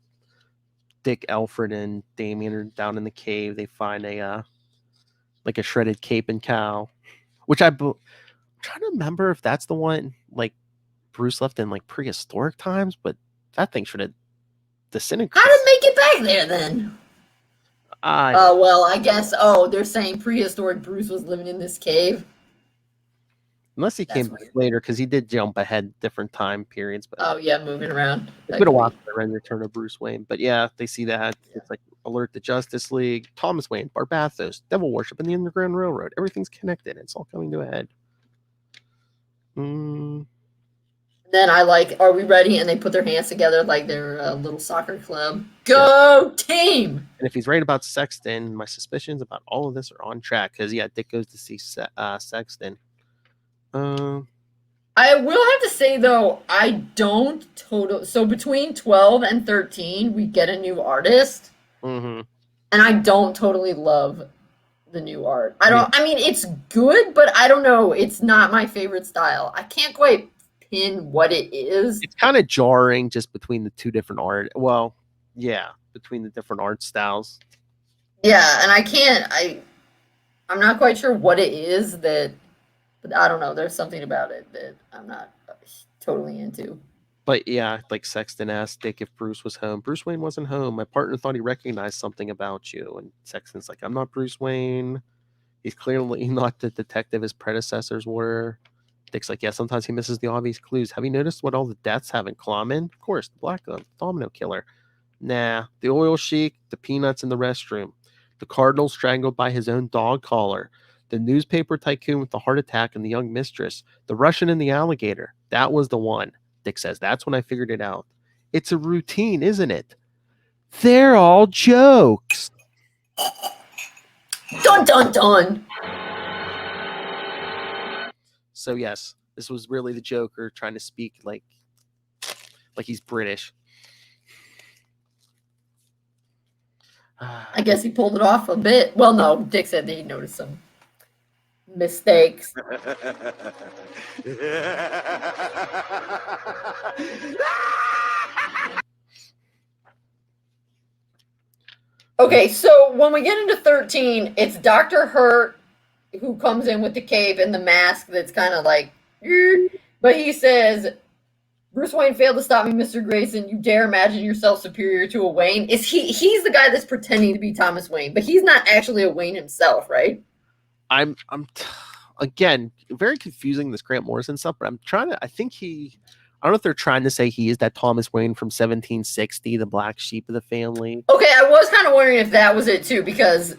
Dick, Alfred, and Damien are down in the cave. They find a shredded cape and cow, which I'm trying to remember if that's the one like Bruce left in like prehistoric times, but that thing should have disintegrated. How did it make it back there then? Well, I guess. Oh, they're saying prehistoric Bruce was living in this cave. Unless he came back later, because he did jump ahead different time periods. But moving around. It's been a while since I read Return of Bruce Wayne. But yeah, they see that. Yeah. It's like alert the Justice League, Thomas Wayne, Barbatos, Devil Worship, and the Underground Railroad. Everything's connected. It's all coming to a head. Then are we ready? And they put their hands together like they're a little soccer club. Go team! And if he's right about Sexton, my suspicions about all of this are on track. Because, Dick goes to see Sexton. I will have to say, though, I don't so between 12 and 13, we get a new artist. Mm-hmm. And I don't totally love the new art. I mean, it's good, but I don't know. It's not my favorite style. I can't quite pin what it is. It's kind of jarring just between the two different art. Well, yeah, between the different art styles. Yeah, and I'm not quite sure what it is that, but I don't know. There's something about it that I'm not totally into. But yeah, like Sexton asked Dick if Bruce was home. Bruce Wayne wasn't home. My partner thought he recognized something about you. And Sexton's like, I'm not Bruce Wayne. He's clearly not the detective his predecessors were. Dick's like, yeah, sometimes he misses the obvious clues. Have you noticed what all the deaths have in common? Of course, the Black Domino Killer. Nah, the oil sheik, the peanuts in the restroom, the cardinal strangled by his own dog collar, the newspaper tycoon with the heart attack and the young mistress, the Russian and the alligator. That was the one. Dick says, that's when I figured it out. It's a routine, isn't it? They're all jokes. Dun, dun, dun. So yes, this was really the Joker trying to speak like he's British. I guess he pulled it off a bit. Well, no, Dick said that he noticed some mistakes. Okay, so when we get into 13, it's Dr. Hurt who comes in with the cape and the mask that's kind of like, but he says, Bruce Wayne failed to stop me, Mr. Grayson. You dare imagine yourself superior to a Wayne? He's the guy that's pretending to be Thomas Wayne, but he's not actually a Wayne himself, right? I'm again, very confusing, this Grant Morrison stuff, but I don't know if they're trying to say he is that Thomas Wayne from 1760, the black sheep of the family. Okay, I was kind of wondering if that was it too, because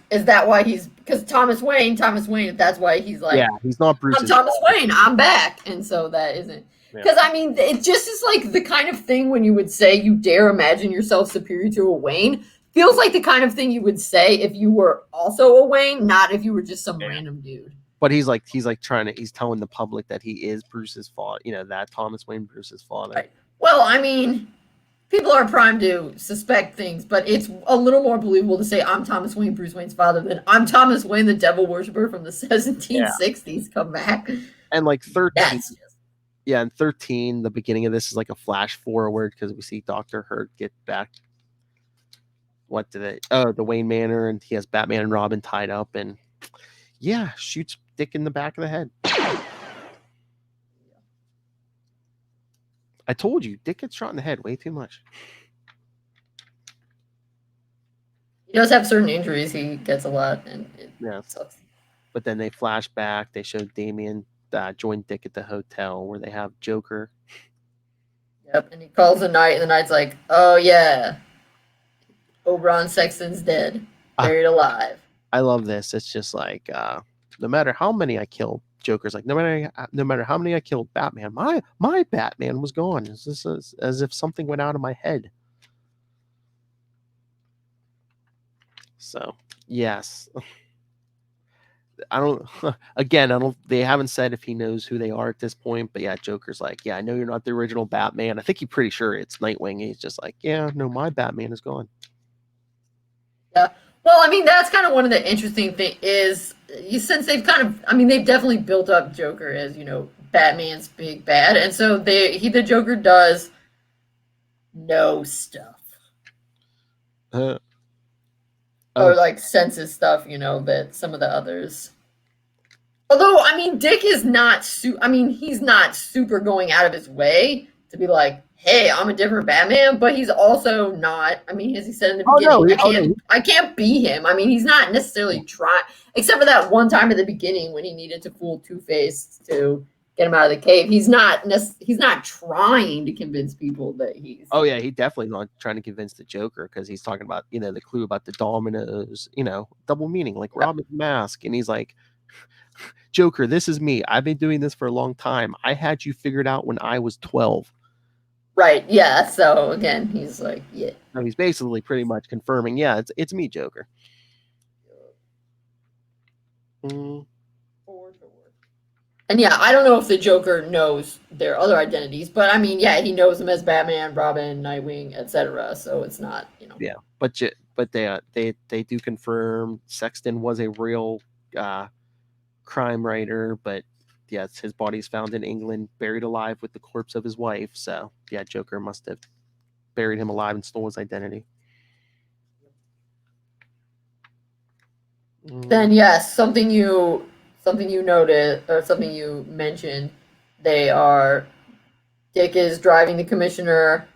Thomas Wayne, if that's why he's like, yeah, he's not Bruce. I'm Thomas Wayne, I'm back. And so that isn't, because I mean, it just is like the kind of thing when you would say you dare imagine yourself superior to a Wayne, feels like the kind of thing you would say if you were also a Wayne, not if you were just some random dude. But he's telling the public that he is Bruce's father, that Thomas Wayne, Bruce's father. Right. Well, I mean, people are primed to suspect things, but it's a little more believable to say I'm Thomas Wayne, Bruce Wayne's father, than I'm Thomas Wayne, the devil worshiper from the 1760s. Come back. And like 13. Yeah, and 13, the beginning of this is like a flash forward because we see Dr. Hurt get back. The Wayne Manor, and he has Batman and Robin tied up, and shoots Dick in the back of the head. I told you, Dick gets shot in the head way too much. He does have certain injuries. He gets a lot, and it sucks. But then they flash back. They show Damien join Dick at the hotel where they have Joker. Yep, and he calls the Knight, and the Knight's like, oh, yeah. Oberon Sexton's dead. Buried alive. I love this. It's just like, no matter how many I killed, Joker's like, no matter how many I killed Batman, my Batman was gone. It's just as if something went out of my head. So, yes. They haven't said if he knows who they are at this point, but Joker's like, I know you're not the original Batman. I think he's pretty sure it's Nightwing. He's just like, no, my Batman is gone. Yeah. Well, I mean, that's kind of one of the interesting things is since they've they've definitely built up Joker as, Batman's big bad. And so the Joker does know stuff. Oh. Or like senses stuff, that some of the others. Although, I mean, Dick is not he's not super going out of his way to be like, hey, I'm a different Batman, but he's also not, as he said in the beginning, I can't be him. He's not necessarily trying, except for that one time at the beginning when he needed to fool Two-Face to get him out of the cave. He's not trying to convince people that he's... Oh, yeah, he definitely not trying to convince the Joker, because he's talking about, the clue about the dominoes, double meaning, like Robin's mask, and he's like, Joker, this is me. I've been doing this for a long time. I had you figured out when I was 12. Right, yeah. So again, he's like, yeah. So he's basically pretty much confirming, yeah, it's me, Joker. And yeah, I don't know if the Joker knows their other identities, but yeah, he knows them as Batman, Robin, Nightwing, etc. So it's not, Yeah, but they do confirm Sexton was a real crime writer, but yes, his body's found in England, buried alive with the corpse of his wife. So yeah, Joker must have buried him alive and stole his identity. Then yes, something you noted, or something you mentioned, Dick is driving the commissioner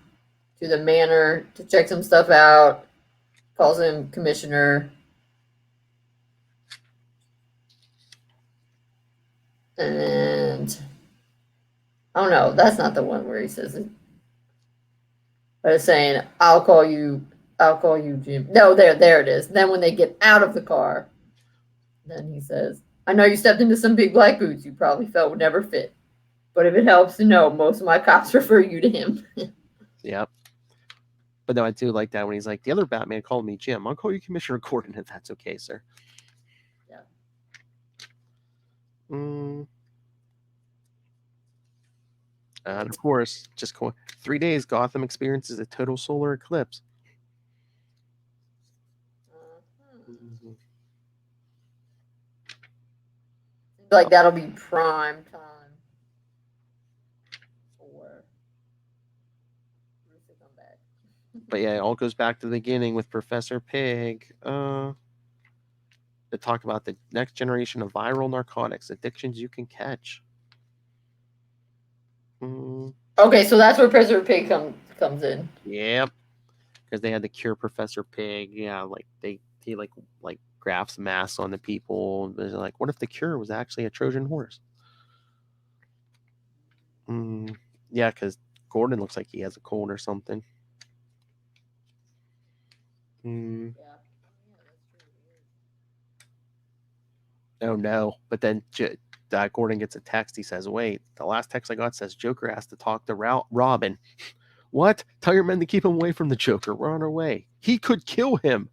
to the manor to check some stuff out, calls him commissioner. And I don't know, that's not the one where he says it. But it's saying, I'll call you Jim. No, there it is. Then when they get out of the car, then he says, I know you stepped into some big black boots you probably felt would never fit. But if it helps to know, most of my cops refer you to him. Yep. But no, I do like that when he's like, the other Batman called me Jim. I'll call you Commissioner Gordon if that's okay, sir. Yeah. And of course, just 3 days, Gotham experiences a total solar eclipse. Like that'll be prime time for Bruce to come back. But yeah, it all goes back to the beginning with Professor Pig. To talk about the next generation of viral narcotics, addictions you can catch. Okay, so that's where Professor Pig comes in. Yep, because they had to cure Professor Pig. Yeah, like he grafts masks on the people. They're like, what if the cure was actually a Trojan horse? Yeah, because Gordon looks like he has a cold or something. Yeah. Oh no! But then Gordon gets a text. He says, "Wait, the last text I got says Joker has to talk to Robin." What? Tell your men to keep him away from the Joker. We're on our way. He could kill him.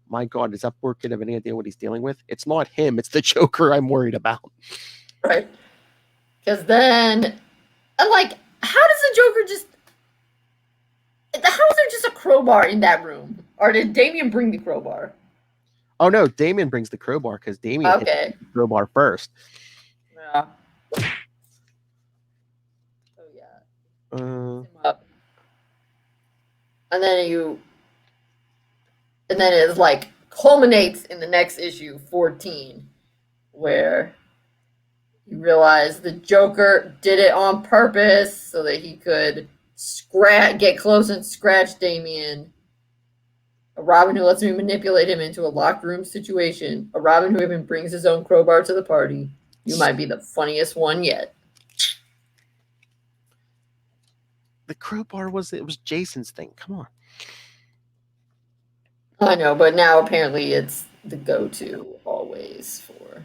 My God, does that poor kid have any idea what he's dealing with? It's not him. It's the Joker I'm worried about. Right. Because then, I'm like, how does the Joker just... How is there just a crowbar in that room? Or did Damian bring the crowbar? Oh, no. Damian brings the crowbar because Damian hit the crowbar first. Yeah. Oh, yeah. Him up. And then it like culminates in the next issue, 14, where you realize the Joker did it on purpose so that he could get close and scratch Damian. A Robin who lets me manipulate him into a locked room situation. A Robin who even brings his own crowbar to the party. You might be the funniest one yet. The crowbar was Jason's thing. Come on. I know, but now apparently it's the go-to always for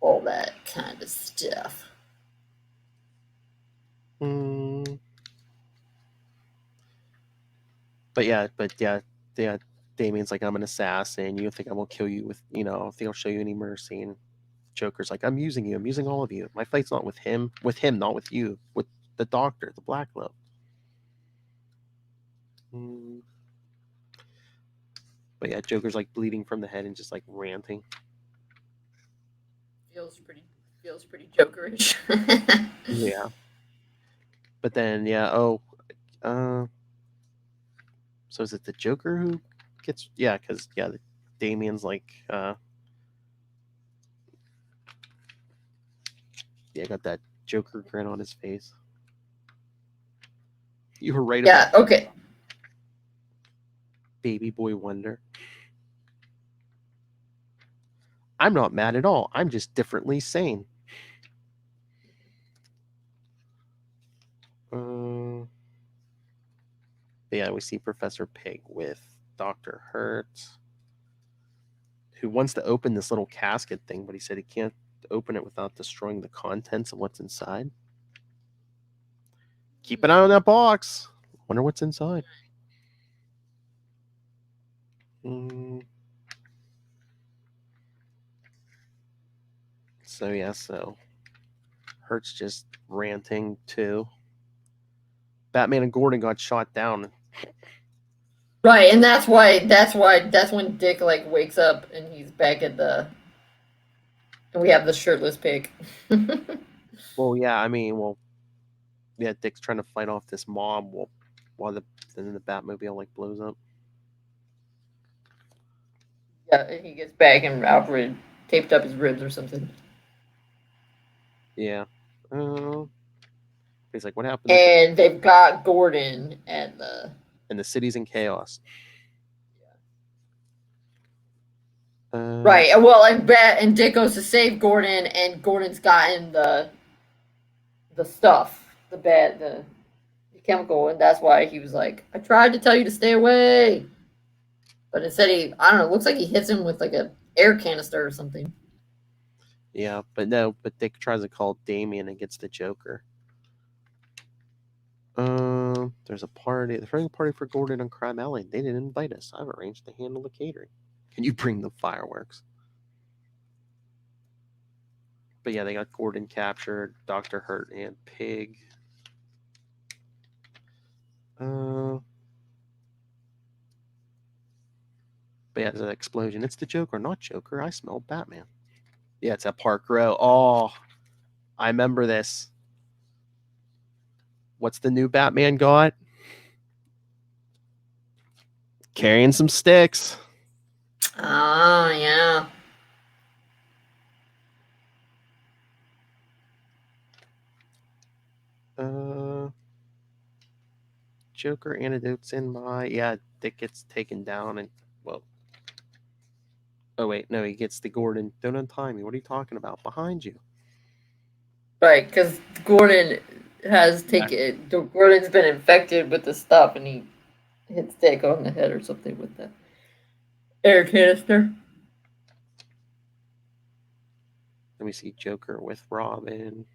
all that kind of stuff. But yeah, Damian's like, I'm an assassin. You think I won't kill you with, I don't think I'll show you any mercy. And Joker's like, I'm using you. I'm using all of you. My fight's not with him, not with you, with the doctor, the Black Glove. But yeah, Joker's like bleeding from the head and just like ranting. Feels pretty Jokerish. Yeah. But then, so is it the Joker who gets? Yeah, because Damien's like, got that Joker grin on his face. You were right about okay. Baby Boy Wonder. I'm not mad at all. I'm just differently sane. Yeah, we see Professor Pig with Dr. Hertz, who wants to open this little casket thing, but he said he can't open it without destroying the contents of what's inside. Keep an eye on that box. Wonder what's inside. So Hertz just ranting too. Batman and Gordon got shot down. Right, and that's when Dick like wakes up and he's back at the, and we have the shirtless pig. Well, Dick's trying to fight off this mob while the Batmobile like blows up. Yeah, he gets back and Alfred taped up his ribs or something. Yeah. He's like, what happened? And they've got Gordon and the city's in chaos. Right. Well, and Dick goes to save Gordon, and Gordon's gotten the stuff, the chemical, and that's why he was like, I tried to tell you to stay away. But instead I don't know, it looks like he hits him with like a air canister or something. Yeah, but Dick tries to call Damien and gets the Joker. There's a party. They're throwing a party for Gordon on Crime Alley. They didn't invite us. I've arranged to handle the catering. Can you bring the fireworks? But yeah, they got Gordon captured, Dr. Hurt, and Pig. But yeah, there's an explosion. It's the Joker, not Joker. I smell Batman. Yeah, it's at Park Row. Oh, I remember this. What's the new Batman got? Carrying some sticks. Oh, yeah. Joker antidotes in my... Yeah, Dick gets taken down and... Well... Oh, wait. No, he gets the Gordon. Don't untie me. What are you talking about? Behind you. Right, because Gordon's been infected with the stuff, and he hits Dick on the head or something with the air canister. Then we see Joker with Robin.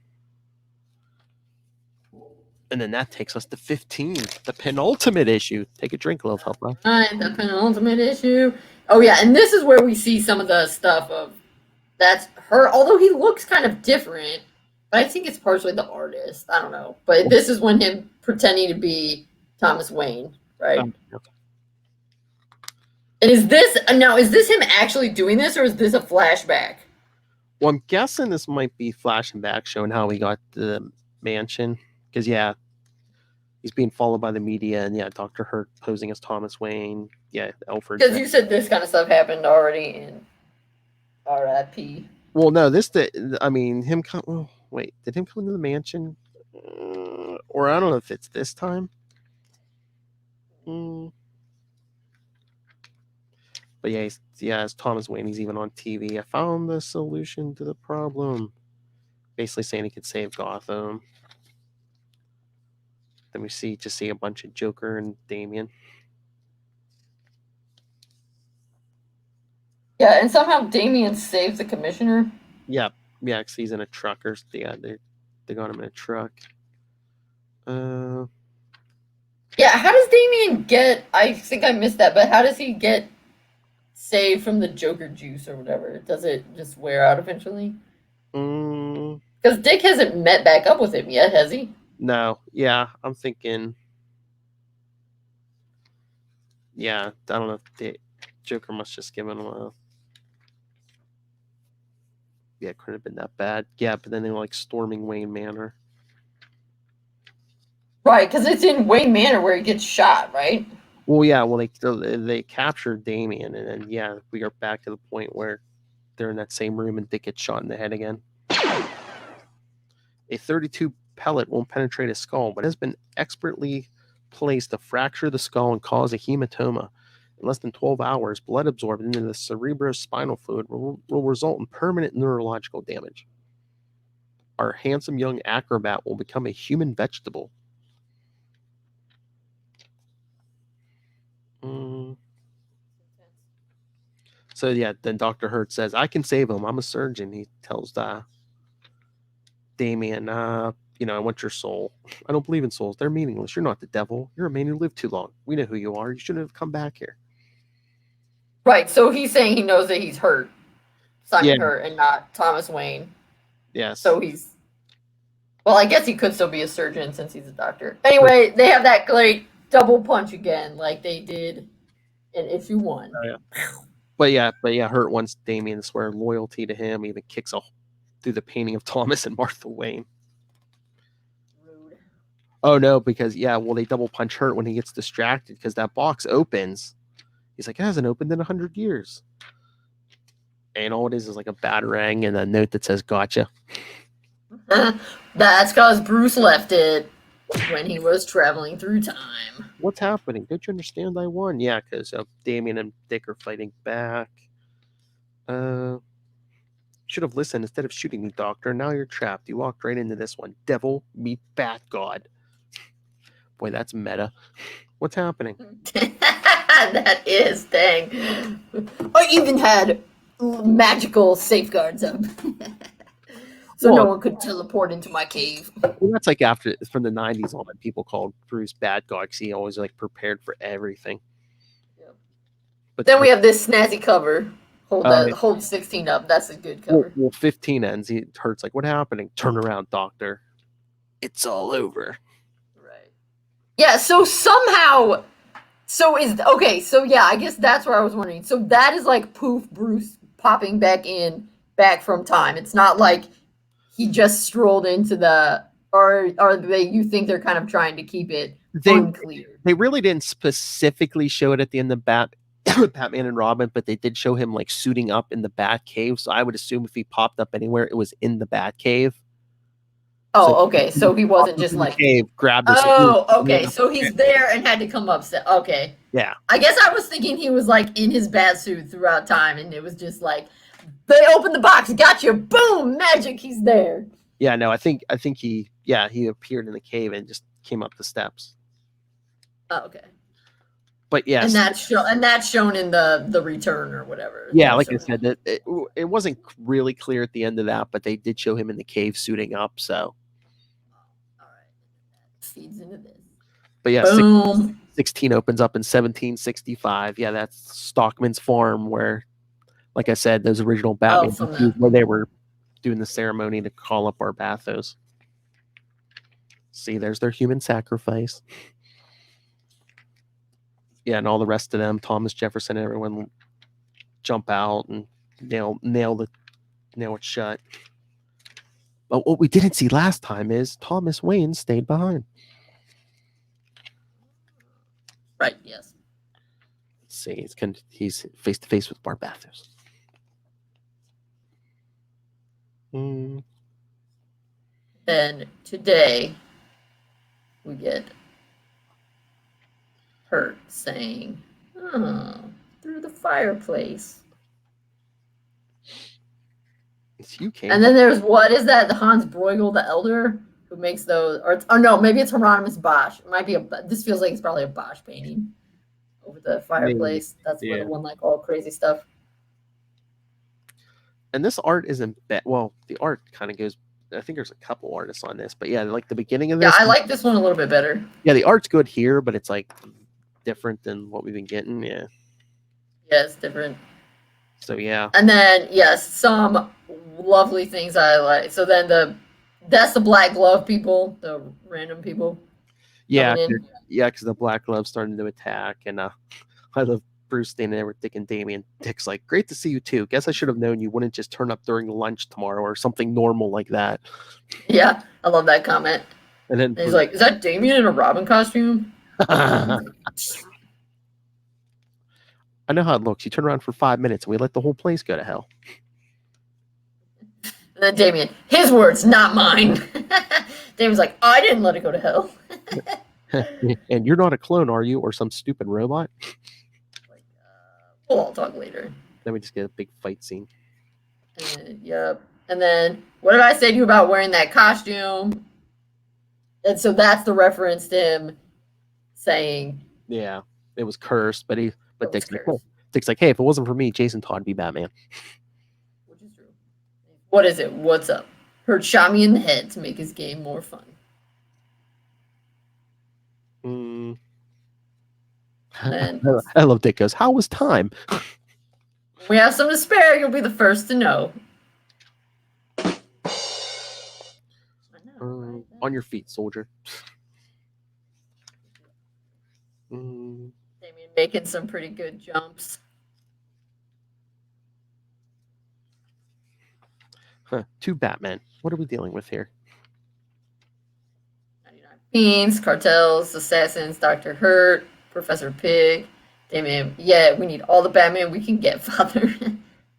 And then that takes us to 15, the penultimate issue. Take a drink, Love Helper. All right, the penultimate issue. Oh, yeah, and this is where we see some of the stuff of... That's her, although he looks kind of different, but I think it's partially the artist. I don't know. But this is when him pretending to be Thomas Wayne, right? Okay. And is this him actually doing this, or is this a flashback? Well, I'm guessing this might be flashing back, showing how he got the mansion. Because, yeah, he's being followed by the media, and, yeah, Dr. Hurt posing as Thomas Wayne. Yeah, Alfred. Because you said this kind of stuff happened already in R.I.P. Well, no, him come... Oh, wait, did him come into the mansion? Or I don't know if it's this time. But yeah, as Thomas Wayne, he's even on TV. I found the solution to the problem. Basically saying he could save Gotham. Then we see a bunch of Joker and Damien. Yeah, and somehow Damien saves the commissioner. Yeah, because he's in a truck. They got him in a truck. Yeah, how does Damien get... I think I missed that, but how does he get saved from the Joker juice or whatever? Does it just wear out eventually? Because Dick hasn't met back up with him yet, has he? No. Yeah, I'm thinking... Yeah, I don't know if the Joker must just give him a... Yeah, it couldn't have been that bad. Yeah, but then they were like storming Wayne Manor. Right, because it's in Wayne Manor where he gets shot, right? Well, yeah. Well, they captured Damien, and then yeah, we are back to the point where they're in that same room, and Dick gets shot in the head again. A 32 pellet won't penetrate his skull, but has been expertly placed to fracture the skull and cause a hematoma. In less than 12 hours, blood absorbed into the cerebrospinal fluid will result in permanent neurological damage. Our handsome young acrobat will become a human vegetable. So yeah, then Dr. Hurt says, I can save him. I'm a surgeon. He tells Damien, I want your soul. I don't believe in souls. They're meaningless. You're not the devil. You're a man who lived too long. We know who you are. You shouldn't have come back here. Right, so he's saying he knows that he's Hurt. Simon Yeah. Hurt and not Thomas Wayne. Yes. So he's... Well, I guess he could still be a surgeon since he's a doctor. Anyway, they have that great double punch again, like they did in issue 1. Oh, yeah. But yeah, Hurt wants Damien to swear loyalty to him. He even kicks through the painting of Thomas and Martha Wayne. Rude. Oh no, because they double punch Hurt when he gets distracted because that box opens. He's like, it hasn't opened in 100 years. And all it is like a batarang and a note that says "Gotcha." That's because Bruce left it when he was traveling through time. What's happening? Don't you understand? I won. Yeah, because Damien and Dick are fighting back. Should have listened instead of shooting me, Doctor. Now you're trapped. You walked right into this one. Devil meet Bat God. Boy, that's meta. What's happening? That is, dang. I even had magical safeguards up. So no one could teleport into my cave. Well, that's like from the 90s on, people called Bruce Bad God because he always like prepared for everything. Yep. But then we have this snazzy cover. Hold 16 up. That's a good cover. Well, 15 ends. He Hurt's like, what happening? Turn around, Doctor. It's all over. Right. Yeah, so somehow... I guess that's where I was wondering. So that is like poof, Bruce popping back from time. It's not like he just strolled into you think they're kind of trying to keep it unclear? They really didn't specifically show it at the end of Batman and Robin, but they did show him like suiting up in the Bat Cave. So I would assume if he popped up anywhere, it was in the Bat Cave. Oh, okay. So he wasn't just like cave, grabbed this. Oh, okay. So he's there and had to come up. Okay. Yeah. I guess I was thinking he was like in his bat suit throughout time, and it was just like they opened the box, got you, boom, magic. He's there. Yeah. No, I think he appeared in the cave and just came up the steps. Oh, okay. But yes, and that's shown in the return or whatever. Yeah, like I said, that it wasn't really clear at the end of that, but they did show him in the cave suiting up. So, all right, that feeds into this. But yeah, 16 opens up in 1765. Yeah, that's Stockman's farm, where, like I said, those original Batman where they were doing the ceremony to call up Barbathos. See, there's their human sacrifice. Yeah, and all the rest of them, Thomas Jefferson and everyone, jump out and nail it shut. But what we didn't see last time is Thomas Wayne stayed behind. Right, yes. Let's see, he's face to face with Barbathos. Then today we get Hurt saying, through the fireplace. It's you, Kane. And then there's, what is that? The Hans Bruegel, the elder, who makes those, no, maybe it's Hieronymus Bosch. It might be this feels like it's probably a Bosch painting over the fireplace. Maybe. That's where the one, like, all crazy stuff. And this art isn't bad. Well, the art kind of goes, I think there's a couple artists on this, but yeah, like the beginning of this. Yeah, I like this one a little bit better. Yeah, the art's good here, but it's like different than what we've been getting. Yeah. Yeah, it's different. So yeah. And then yes, some lovely things I like. So then that's the Black Glove people, the random people. Yeah, because the Black Glove starting to attack, and I love Bruce standing there with Dick and Damien. Dick's like, "Great to see you too. Guess I should have known you wouldn't just turn up during lunch tomorrow or something normal like that." Yeah, I love that comment. And then And he's like, "Is that Damien in a Robin costume?" I know how it looks. You turn around for 5 minutes and we let the whole place go to hell. And then Damien, his words, not mine. Damien's like, I didn't let it go to hell. And you're not a clone, are you? Or some stupid robot? We'll all talk later. Then we just get a big fight scene. Yep. And then, what did I say to you about wearing that costume? And so that's the reference to him saying, Yeah, it was cursed, but Dick's like, cursed. Dick's like, hey, if it wasn't for me, Jason Todd would be Batman. Which is true. What is it? What's up? Hurt shot me in the head to make his game more fun. And I love Dick goes, how was time? we have some to spare. You'll be the first to know. On your feet, soldier. Damien making some pretty good jumps. Two Batmen. What are we dealing with here? 99 Fiends, Cartels, Assassins, Dr. Hurt, Professor Pig, Damien. Yeah, we need all the Batman we can get, Father.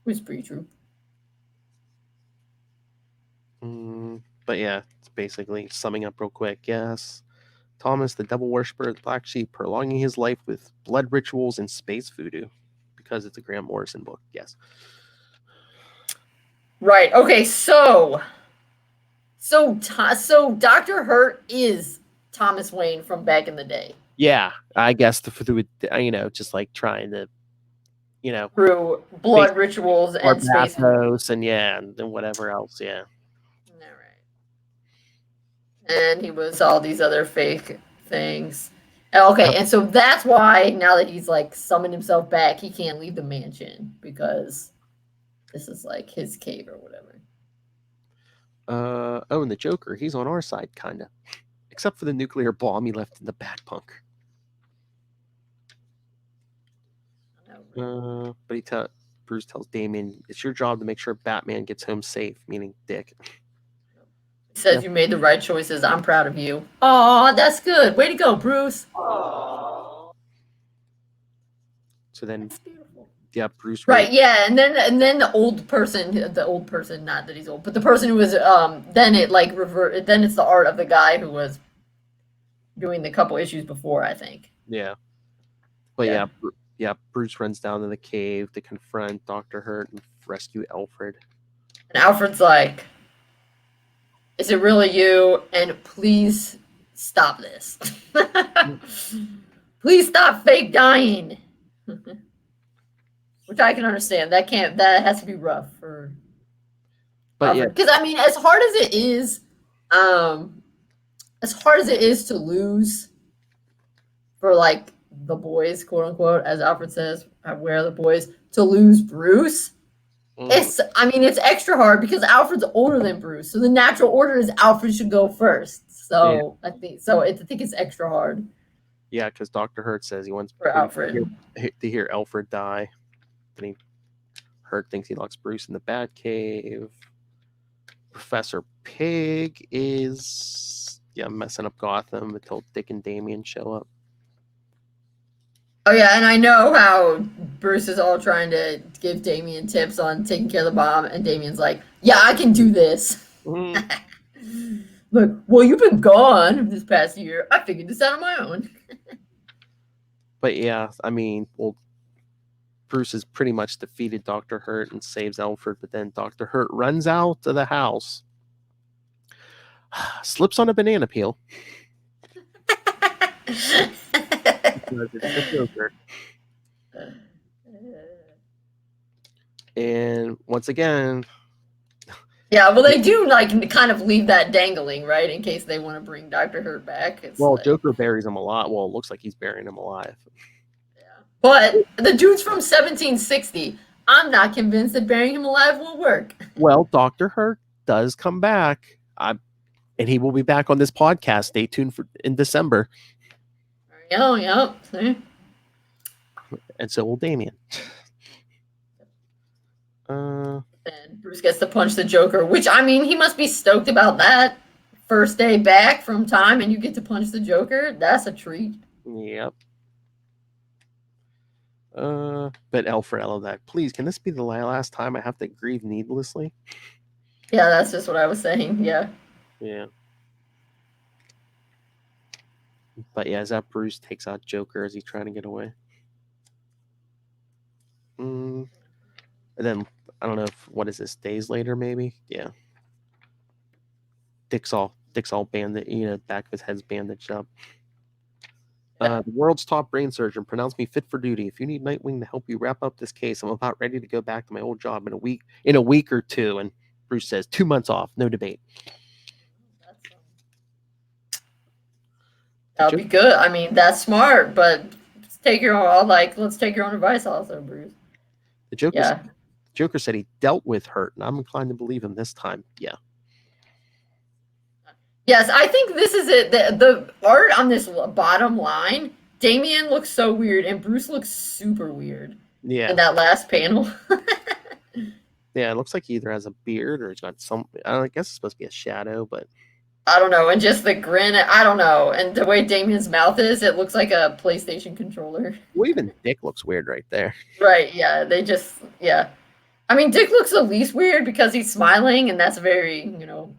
Which is pretty true. But yeah, it's basically summing up real quick. Yes, Thomas, the devil worshiper of the Black Sheep, prolonging his life with blood rituals and space voodoo, because it's a Grant Morrison book. Yes. Right. Okay. So Dr. Hurt is Thomas Wayne from back in the day. Yeah, I guess through just like trying to, through blood rituals and space Barbatos and whatever else. Yeah. And he was all these other fake things. Okay, and so that's why now that he's like summoned himself back, he can't leave the mansion because this is like his cave or whatever. And the Joker, he's on our side, kinda, except for the nuclear bomb he left in the Bat Punk. But Bruce tells Damien, "It's your job to make sure Batman gets home safe," meaning Dick. He says, "You made the right choices. I'm proud of you." Oh, that's good. Way to go, Bruce. Aww. So then, that's beautiful. Yeah, Bruce. Right, yeah, and then the old person, not that he's old, but the person who was then it like revert. Then it's the art of the guy who was doing the couple issues before, I think. Yeah, but yeah, Bruce runs down to the cave to confront Dr. Hurt and rescue Alfred. And Alfred's like, "Is it really you? And please stop this. Please stop fake dying." Which I can understand. That has to be rough for. But yeah, because I mean, as hard as it is to lose for like the boys, quote unquote, as Alfred says, "Where are the boys?" To lose Bruce. It's extra hard because Alfred's older than Bruce, so the natural order is Alfred should go first. So yeah. I think it's extra hard. Yeah, because Dr. Hurt says he wants for Alfred to hear Alfred die. Then Hurt thinks he locks Bruce in the Batcave. Professor Pig is messing up Gotham until Dick and Damien show up. Oh yeah, and I know how Bruce is all trying to give Damien tips on taking care of the bomb, and Damien's like, "Yeah, I can do this." Look, well, you've been gone this past year. I figured this out on my own. But yeah, Bruce has pretty much defeated Dr. Hurt and saves Alfred, but then Dr. Hurt runs out of the house, slips on a banana peel. And once again, yeah, well, they do kind of leave that dangling, right, in case they want to bring Dr. Hurt back. Joker buries him alive. Well, it looks like he's burying him alive. Yeah, but the dude's from 1760. I'm not convinced that burying him alive will work. Well, Dr. Hurt does come back, and he will be back on this podcast. Stay tuned in December. Oh, yeah. See? And so will Damien. And Bruce gets to punch the Joker, which, he must be stoked about that. first day back from time and you get to punch the Joker, that's a treat. Yep. But Alfredo, that please, can this be the last time I have to grieve needlessly? Yeah, that's just what I was saying. Yeah. Yeah. But yeah, is that Bruce takes out Joker as he's trying to get away? And then I don't know what is this, days later maybe? Yeah. Dick's all bandaged, back of his head's bandaged up. The world's top brain surgeon pronounced me fit for duty. If you need Nightwing to help you wrap up this case, I'm about ready to go back to my old job in a week or two. And Bruce says 2 months off, no debate. That'll be good. I mean, that's smart, but let's take your own advice also, Bruce. The Joker said he dealt with hurt, and I'm inclined to believe him this time. Yeah. Yes, I think this is it. The art on this bottom line, Damian looks so weird, and Bruce looks super weird. Yeah. In that last panel. Yeah, it looks like he either has a beard or he's got some. I guess it's supposed to be a shadow, but I don't know. And just the grin, I don't know. And the way Damian's mouth is, it looks like a PlayStation controller. Well, even Dick looks weird right there. Right, yeah. I mean, Dick looks the least weird because he's smiling, and that's a very,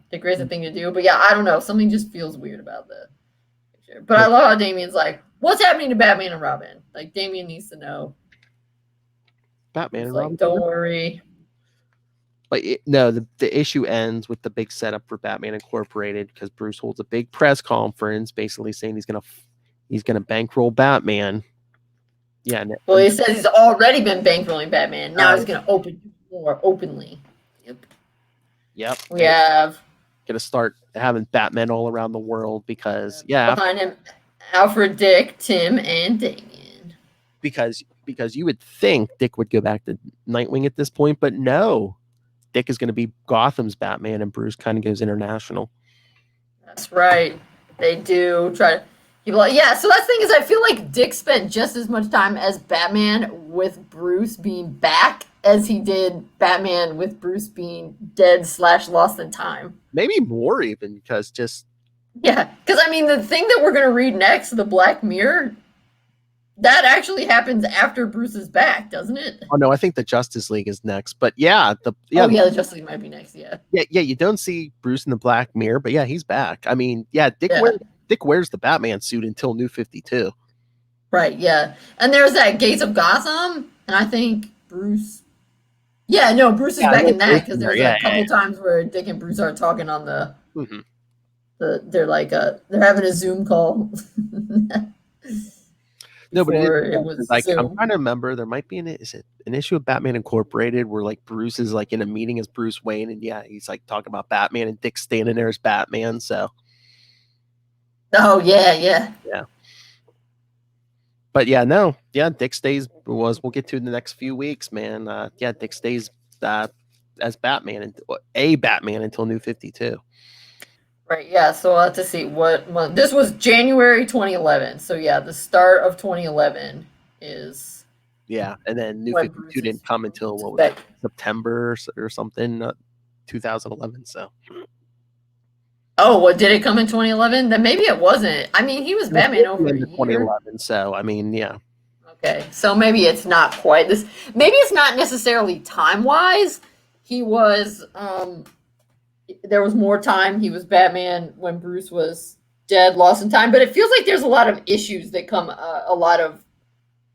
Dick Grayson thing to do. But yeah, I don't know. Something just feels weird about the picture. But I love how Damian's like, what's happening to Batman and Robin? Like, Damian needs to know. Batman and Robin. Like, don't worry. But the issue ends with the big setup for Batman Incorporated because Bruce holds a big press conference, basically saying he's gonna bankroll Batman. Yeah. Well, he says he's already been bankrolling Batman. Now he's gonna open more openly. Yep. We have gonna start having Batman all around the world because behind him, Alfred, Dick, Tim, and Damian. Because you would think Dick would go back to Nightwing at this point, but no. Dick is going to be Gotham's Batman, and Bruce kind of goes international. That's right. They do try to. Yeah, so that's the thing is, I feel like Dick spent just as much time as Batman with Bruce being back as he did Batman with Bruce being dead / lost in time. Maybe more even, because yeah, because I mean, the thing that we're going to read next, the Black Mirror, that actually happens after Bruce is back, doesn't it? Oh no, I think the Justice League is next. But the Justice League might be next. Yeah. You don't see Bruce in the Black Mirror, but yeah, he's back. I mean, Dick wears the Batman suit until New 52. Right. Yeah, and there's that Gates of Gotham, and I think Bruce. Yeah, no, Bruce is back in that because there's a couple times where Dick and Bruce are talking on the. Mm-hmm. They're like they're having a Zoom call. No, but it was like Zoom. I'm trying to remember. There might be an issue of Batman Incorporated where like Bruce is like in a meeting as Bruce Wayne, and he's like talking about Batman, and Dick's standing there as Batman. So. Oh yeah. But Dick stays. We'll get to in the next few weeks, man. Dick stays as Batman and a Batman until New 52. Right, yeah, so we'll have to see what month. This was January 2011. So, yeah, the start of 2011 is... Yeah, and then New 52 didn't come until, what was it, September or something, 2011, so... Oh, what, did it come in 2011? Then maybe it wasn't. I mean, he was Batman over a year. 2011, so, I mean, yeah. Okay, so maybe it's not quite this... Maybe it's not necessarily time-wise. He was... There was more time. He was Batman when Bruce was dead, lost in time. But it feels like there's a lot of issues that come.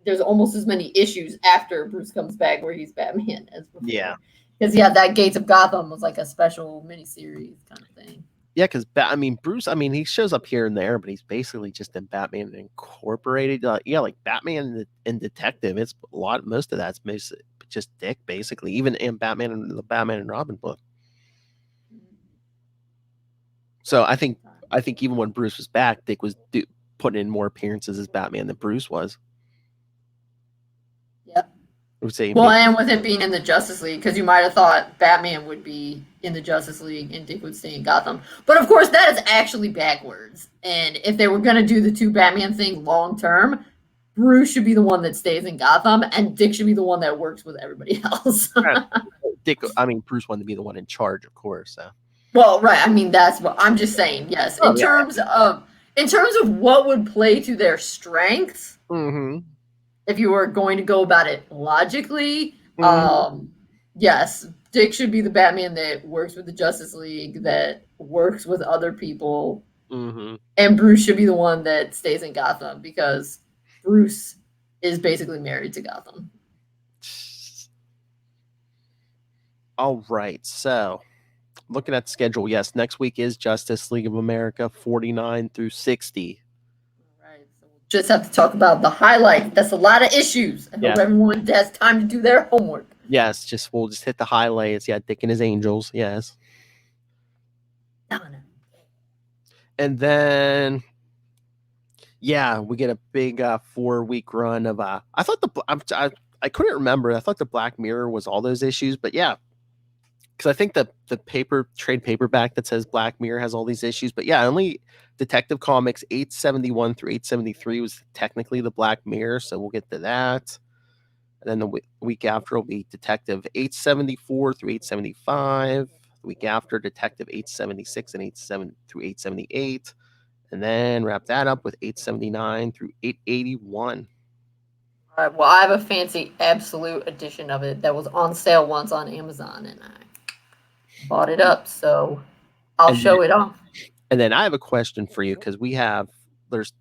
There's almost as many issues after Bruce comes back where he's Batman as before. Yeah. Because that Gates of Gotham was like a special miniseries kind of thing. Yeah, because Bruce. He shows up here and there, but he's basically just in Batman Incorporated. Like Batman and Detective. It's most of that's just Dick, basically. Even in Batman and the Batman and Robin book. So I think even when Bruce was back, Dick was putting in more appearances as Batman than Bruce was. Yep. I would say. And with him being in the Justice League, because you might have thought Batman would be in the Justice League and Dick would stay in Gotham. But of course, that is actually backwards. And if they were going to do the two Batman thing long term, Bruce should be the one that stays in Gotham, and Dick should be the one that works with everybody else. Bruce wanted to be the one in charge, of course. So. Well, right. I mean, that's what I'm just saying. Yes, in terms of what would play to their strengths, if you were going to go about it logically, yes, Dick should be the Batman that works with the Justice League, that works with other people, and Bruce should be the one that stays in Gotham because Bruce is basically married to Gotham. All right, so looking at the schedule, yes, next week is Justice League of America 49 through 60. Right, so we'll just have to talk about the highlight. That's a lot of issues. I hope everyone has time to do their homework. Yes, we'll just hit the highlights. Yeah, Dick and his Angels. Yes. And then, yeah, we get a big 4-week run of. I thought I couldn't remember. I thought the Black Mirror was all those issues, but yeah, because I think the trade paperback that says Black Mirror has all these issues, but yeah, only Detective Comics 871 through 873 was technically the Black Mirror, so we'll get to that. And then the week after will be Detective 874 through 875. The week after, Detective 876 and 87 through 878. And then wrap that up with 879 through 881. All right, well, I have a fancy absolute edition of it that was on sale once on Amazon, and I bought it up, so I'll show it off. And then I have a question for you, because there's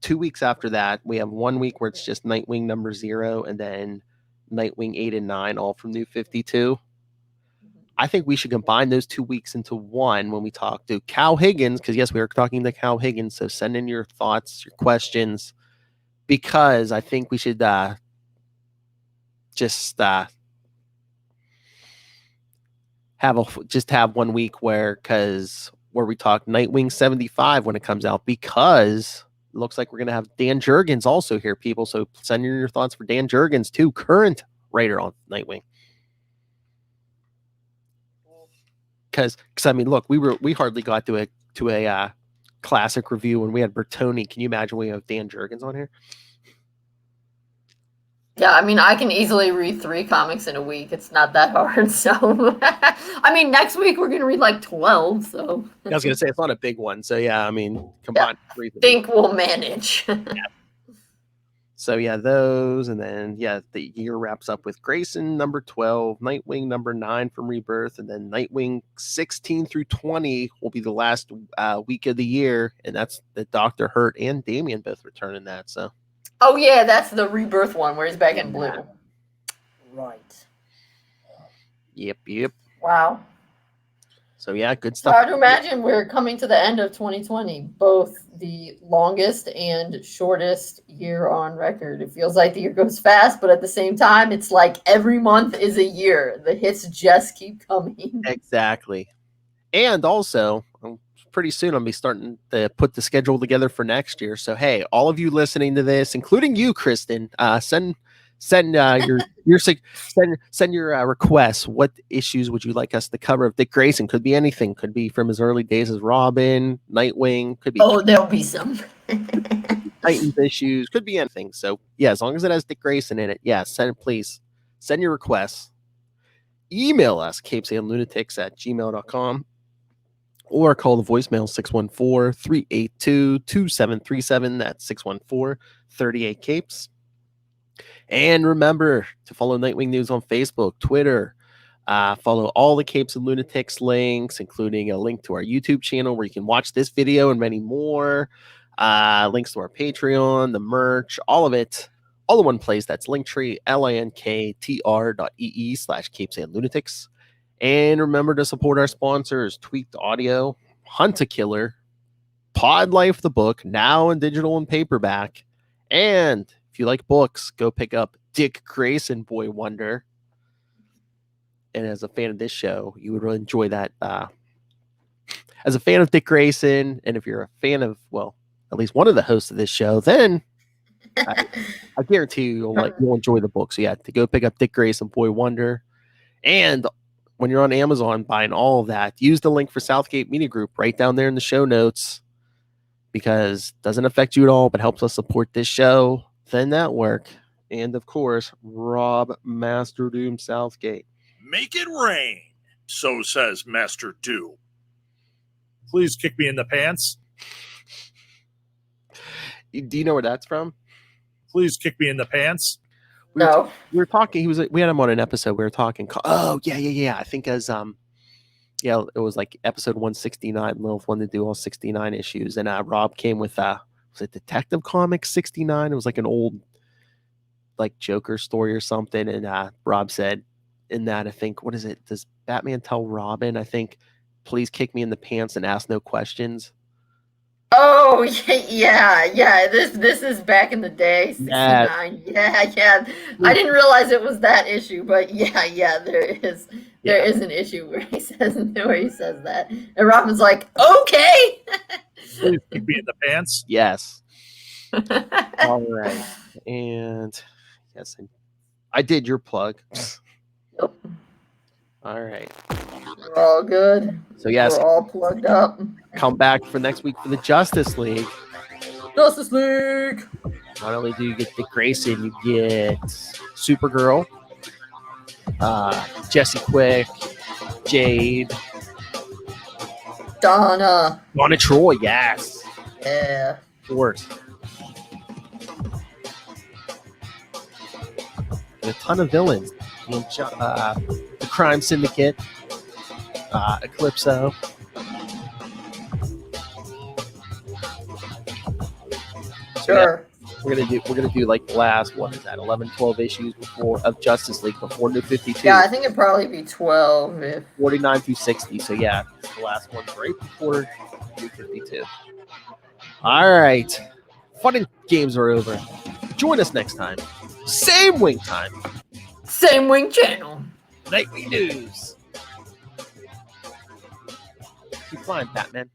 2 weeks after that, we have 1 week where it's just Nightwing number 0 and then Nightwing 8 and 9, all from New 52. I think we should combine those 2 weeks into one when we talk to Cal Higgins, because yes, we are talking to Cal Higgins. So send in your thoughts, your questions, because I think we should just have 1 week where we talk Nightwing 75 when it comes out, because it looks like we're going to have Dan Jurgens also here, people. So send in your thoughts for Dan Jurgens too, current writer on Nightwing. Because I mean, look, we hardly got to a classic review when we had Bertoni. Can you imagine we have Dan Jurgens on here? Yeah, I mean, I can easily read 3 comics in a week. It's not that hard. So, I mean, next week we're gonna read like 12. So I was gonna say it's not a big one. So yeah, I mean, combine. I think we'll manage. So yeah, those, and then yeah, the year wraps up with Grayson number 12, Nightwing number 9 from Rebirth, and then Nightwing 16 through 20 will be the last week of the year, and that's the Dr. Hurt and Damian both return in that. So. Oh yeah, that's the Rebirth one where he's back in blue. Right. Yep. Wow. So yeah, good stuff. Hard to imagine we're coming to the end of 2020, both the longest and shortest year on record. It feels like the year goes fast, but at the same time, it's like every month is a year. The hits just keep coming. Exactly. And also, pretty soon I'll be starting to put the schedule together for next year. So hey, all of you listening to this, including you, Kristen, send your requests. What issues would you like us to cover of Dick Grayson? Could be anything. Could be from his early days as Robin, Nightwing. Could be there'll be some Titans issues. Could be anything. So yeah, as long as it has Dick Grayson in it, yeah, please send your requests. Email us capesandlunatics@gmail.com. Or call the voicemail 614-382-2737. That's 614-38-CAPES. And remember to follow Nightwing News on Facebook, Twitter. Follow all the Capes and Lunatics links, including a link to our YouTube channel where you can watch this video and many more. Links to our Patreon, the merch, all of it. All in one place. That's Linktree, linktr.ee/capesandlunatics. And remember to support our sponsors, Tweaked Audio, Hunt a Killer, Pod Life the book, now in digital and paperback. And if you like books, go pick up Dick Grayson, Boy Wonder. And as a fan of this show, you would really enjoy that. As a fan of Dick Grayson, and if you're a fan of, well, at least one of the hosts of this show, then I guarantee you'll enjoy the book. So yeah, to go pick up Dick Grayson, Boy Wonder. And when you're on Amazon buying all of that, use the link for Southgate Media Group right down there in the show notes, because it doesn't affect you at all, but helps us support this show, the network, and of course, Rob Master Doom Southgate. Make it rain, so says Master Doom. Please kick me in the pants. Do you know where that's from? Please kick me in the pants. No. We were talking. We had him on an episode. We were talking. Oh yeah. I think as it was like episode 169. Lilith wanted to do all 69 issues, and Rob came with was it Detective Comics 69? It was like an old like Joker story or something, and Rob said in that, I think, what is it? Does Batman tell Robin, I think, please kick me in the pants and ask no questions? Oh yeah. This is back in the day, 69. Yeah. I didn't realize it was that issue, but yeah, there is an issue where he says that, and Robin's like, okay. Please kick me in the pants. Yes. All right, and yes, I did your plug. Yep. All right. We're all good. So yes, we're all plugged up. Come back for next week for the Justice League. Justice League. Not only do you get Dick Grayson, you get Supergirl, Jesse Quick, Jade, Donna Troy. Yes. Yeah. Of course. And a ton of villains. The Crime Syndicate, Eclipso. Sure. We're gonna do like the last, what is that, 11, 12 issues of Justice League before New 52. Yeah, I think it'd probably be 12 if 49 through 60. So yeah, the last one right before New 52. All right. Fun and games are over. Join us next time. Same wing time. Same wing channel. Nightwing News. Keep flying, Batman.